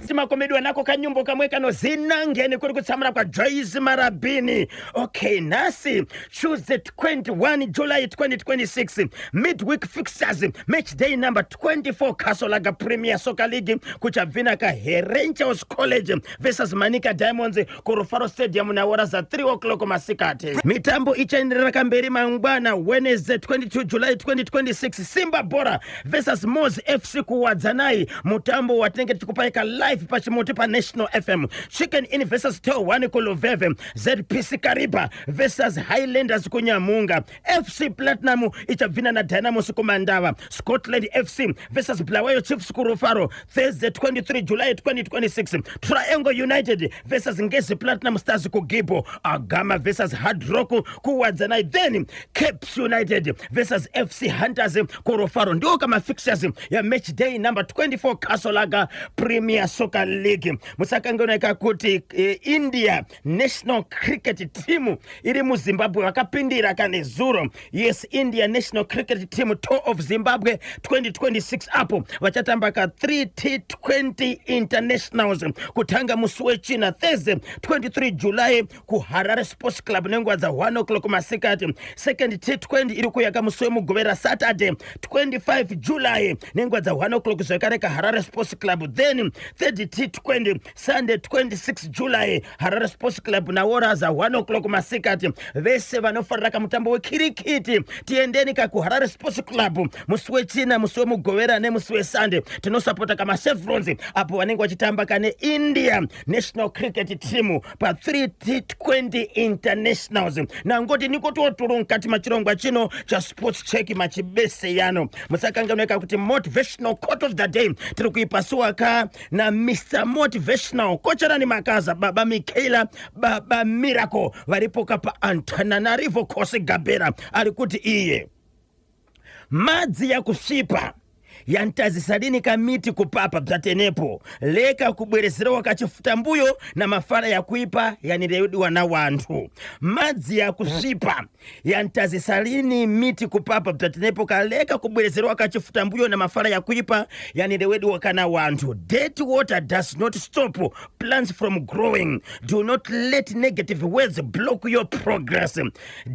Simakomediwa nako kanyumbo kamwe kano zinangeni kuri kutsamira kwa Joyce Mara Sabini. Okay, nasi Tuesday 21 July 2026 midweek fixtures, match day number 24 Kasolaga Premier Soccer League kuchabvina ka Herenchos College versus Manika Diamonds Korofaro Stadium na hora za 3 o'clock masikati. Mitambo ichaendelea kamberi mangwana Wednesday 22 July 2026 Simba Bora versus Moz FC kuwadzanai. Mutambo watenge chikupaika live pachimoto pa National FM. Chicken Inn versus Teo 1 Koluveve. ZPC Kariba versus Highlanders kunyamunga. FC Platinum ichavina na Dynamo Sukumandawa. Scotland FC versus Blawayo Chiefs Kurufaro Thursday 23 July 2026. Triangle United versus Ngezi Platinum Stars Kugibo. Agama versus Hard Rock kuwadzanai. Then Capes United versus FC Hunters Kurufaro. Ndio kama fixtures ya match day number 24 Kasolaga Premier Soccer League. Musakangona kuti India National Cricket Team iri mu Zimbabwe wakapindira kanezuro. Yes, India National Cricket Team Tour of Zimbabwe 2026 apo vachatamba ka 3 T20 internationals kutanga musi wechina Thursday 23 July ku Harare Sports Club nenguva dza 1 o'clock masikati. Second T20 iri kuyaka musi wemugovera Saturday 25 July nenguva dza 1 o'clock zvekare ka Harare Sports Club. Then third T20 Sunday 26 July Harare Sports Club na hora za 1 o'clock masikati. Vese vanofarira kamutambo wekirikiti tiendeni ka ku Harare Sports Club musi wechina musi wemugovera nemusi weSunday. Tinosapota kama Chevrons apo vanenge vachitamba kane India National Cricket Team pa 3 T20 internationals. Nangoti nikototoro mukati machirongwa chino cha sports check machibese yano. Musakanganweka kuti motivational quote of the day tiri kuipasuwa ka na Mr. Motivational Kocharani Makaza Baba Michaela Baba Miracle varipoka pa Antananarivo Coast Gabera. Alikuti iye madzi ya kusvipa yantazisadini kamiti kupapa bzatenepo leka kubwerezerewa kachifuta mbuyo na mafara ya kuipa yanireudiwa na wantu. Madzi ya kusvipa yantazisalini miti kupapa bzatenepo kaleka kubwerezerewa kachifuta mbuyo na mafara ya kuipa yanireudiwa kana wantu. Dirty water does not stop plants from growing. Do not let negative words block your progress.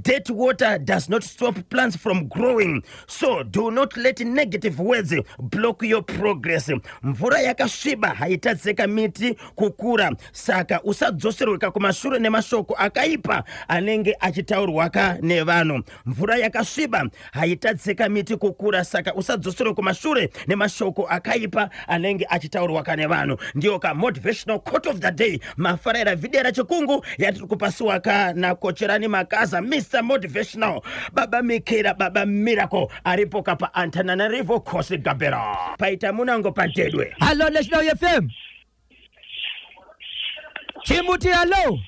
Dirty water does not stop plants from growing. So do not let negative words block your progress. Mvura yakasviba haitadzeka miti kukura. Saka usadzoserweka kumashure nemashoko akaipa anenge achitaurwaka nevanhu. Mvura yakasviba haitadzeka miti kukura. Saka usadzoserweka kumashure nemashoko akaipa anenge achitaurwaka nevanhu. Ndiyo ka motivational quote of the day mafarira videra chikungu yatiri kupasiwaka na Kocherani Makaza Mr. Motivational Baba Mikera Baba Miracle aripo kapa Antananarivo Coast Gabera. Paita munango pantedwe. Hello National FM. Chimuti hello.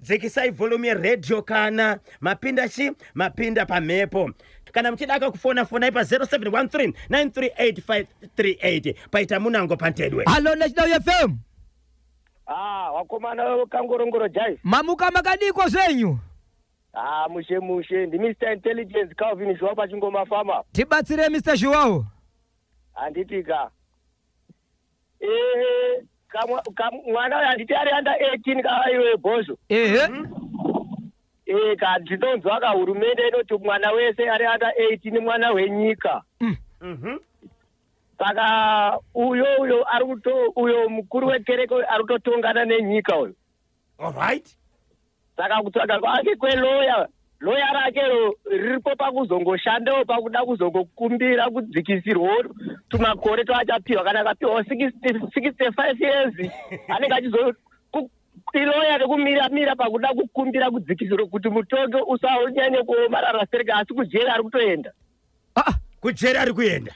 Dzekisai volume ya radio kana mapinda mapinda pamepo. Kana mchidaka kufona fona ipa 0713 938 paita munango pantedwe. Hello National FM. Wakomana kangorongoro jai. Mamuka makadiko zenyu. Mushe ndi Mr. Intelligence Calvin Joao Chingoma Fama. Tibatsire Mr. Joao. Anditika. Mwana anditi ari under 18 ka iwe bozo. Ka ndinonzwa ka hurumende inoti mwana wese ari under 18 mwana wenyika. Saka uyo uyo mukuru wekereke ari kutotongana nenyika uyo. All right. Saka kutsvaga kwake kweloya rake riripo pakuzongoshandawo pakuda kuzongokumbira kudzikisirwa tumakore twachapiwa kana akapiwa 65 years anenge achizo iloya rekumira pakuda kukumbira kudzikisirwa kuti mutondo usanyanye kuomarara sereka asi kujera ari kutoenda. Kujera ari kuenda.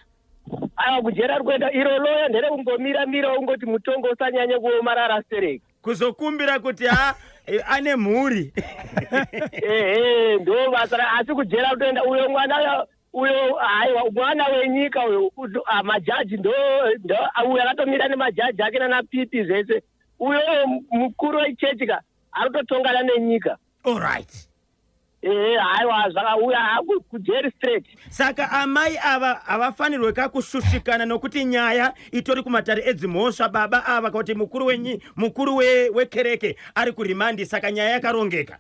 Kujera ari kuenda iro loya ndere kungomira ungoti mutongo usanyanye kuomarara sereka. Kuzokumbira kuti ane mhuri. Ndo basa asi kujera kutoenda uyo mwana uyo haiwa mwana wenyika uyo majaji ndo uyo akatomira nemajaji ake nana pipi zvese uyo mukuru wechechi ka ari kutotongana nenyika. All right. haiwa zvakauya kujeri straight. Saka amai ava havafanirwe kushushikana nokuti nyaya itori kumatare edzimhosva. Baba ava kuti mukuru wekereke ari kurimandi, saka nyaya yakarongeka.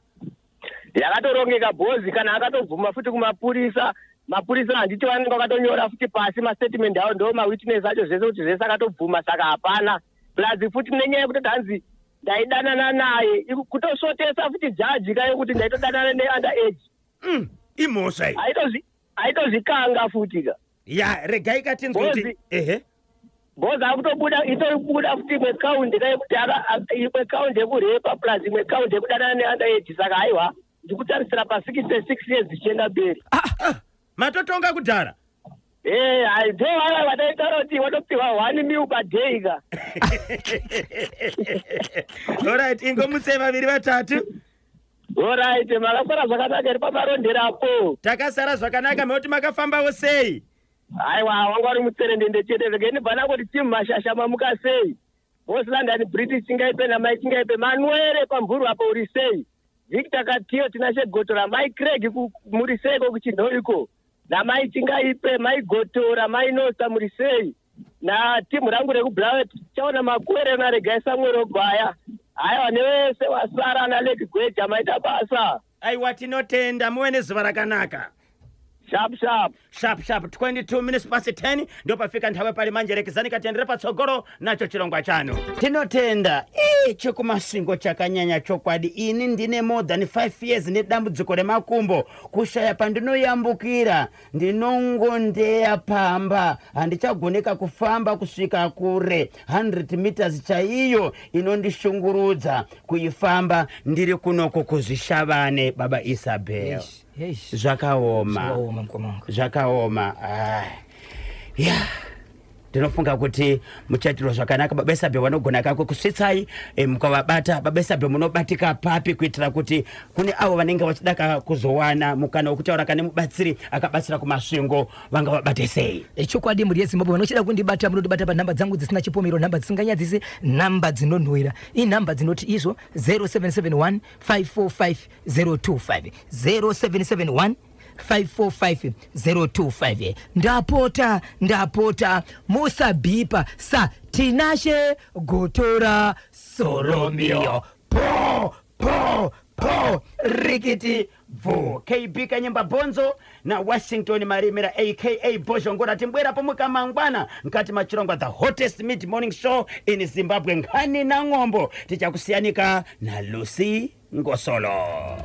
Yakatorongeka bhozi, kana akatobvuma futi kumapurisa. Mapurisa handiti vanenge vakatonyora futi pasi mastatement avo, ndo mawitness acho zvese kuti zvese akatobvuma, saka hapana. Plus futi nenyaya yekuti hanzi ndaidanana naye, kutosvotesa futi jaji kayo kuti ndaitodanana neunderage. Imhosva iyi aitozvikanga futi ka. Ya regai katinzwa kuti bhozi akutobuda itobuda futi imwe kaundi kayo kuti imwe kaundi yekurepa plus imwe kaundi yekudanana neunderage, saka haiwa ndikutarisira pa 66 years zvichienda mberi. Matotonga kudhara. Ndio wala wataitara kuti watopiwa 1 mil per day ka. Alright, ingomutse vaviri vatatu. Alright, makasara zvakanaka iri pamaronderapo. Takasara zvakanaka mekuti makafambawo sei? Aiwa, wanga uri mutserendende chete vekeni bana kuti timu mashasha mamuka sei. Bosland British chingaipe na mai chingaipe manuere pamvuru apo uri sei. Victor Katio tinashe gotora mai Craig muri sei ko kuchinhoiko. Na mai chingaipe mai gotora mai nosa muri sei. Na timu rangu rekublawe chaona makwere na regai Samuel Ogwaya. Aiwa nevese wasara na Lake Gweja maita basa. Aiwa tinotenda muwe nezuva rakanaka. Sharp 22 minutes past 10 ndo pafika nthawe pali manje rekezani katendere patsogolo nacho chirongwa chanu. Tinotenda chekumasingo chakanyanya chokwadi. Ini ndine more than 5 years nedambudziko remakumbo, kushaya pandinoyambukira ndinongondeya pamba, handichagoneka kufamba kusvika kure 100 meters chaiyo inondishungurudza kuifamba ndiri kunoko kuzvishavane. Baba Isabel zvakaoma. Ndinofunga kuti muchaitiro zvakanaka. Baba Isabel vanogona kako kusvitsai mukavabata. Baba Isabel munobatika papi kuitira kuti kune avo vanenge vachidaka kuzowana mukana wokutaura kane mubatsiri akabatsira kumasvingo vanga vabate sei. Chokwadi muri yeZimbabwe vanochida kundibata munondibata panhamba dzangu dzisina chipomero, nhamba dzisinganyadzise, nhamba dzinonhuhwira. Inhamba dzinoti izvo 0771 545 025 0771 545 025. Ndapota musabhipa sa tinashe gotora Solomio po rikiti vo KB Kanyemba Bonzo na Washington Marimira aka Bozhongora timbwerapo mukamangwana nkati machirongwa the hottest mid morning show in Zimbabwe. Nkhani na ng'ombo tichakusiyanika na Lucy Ngosolo.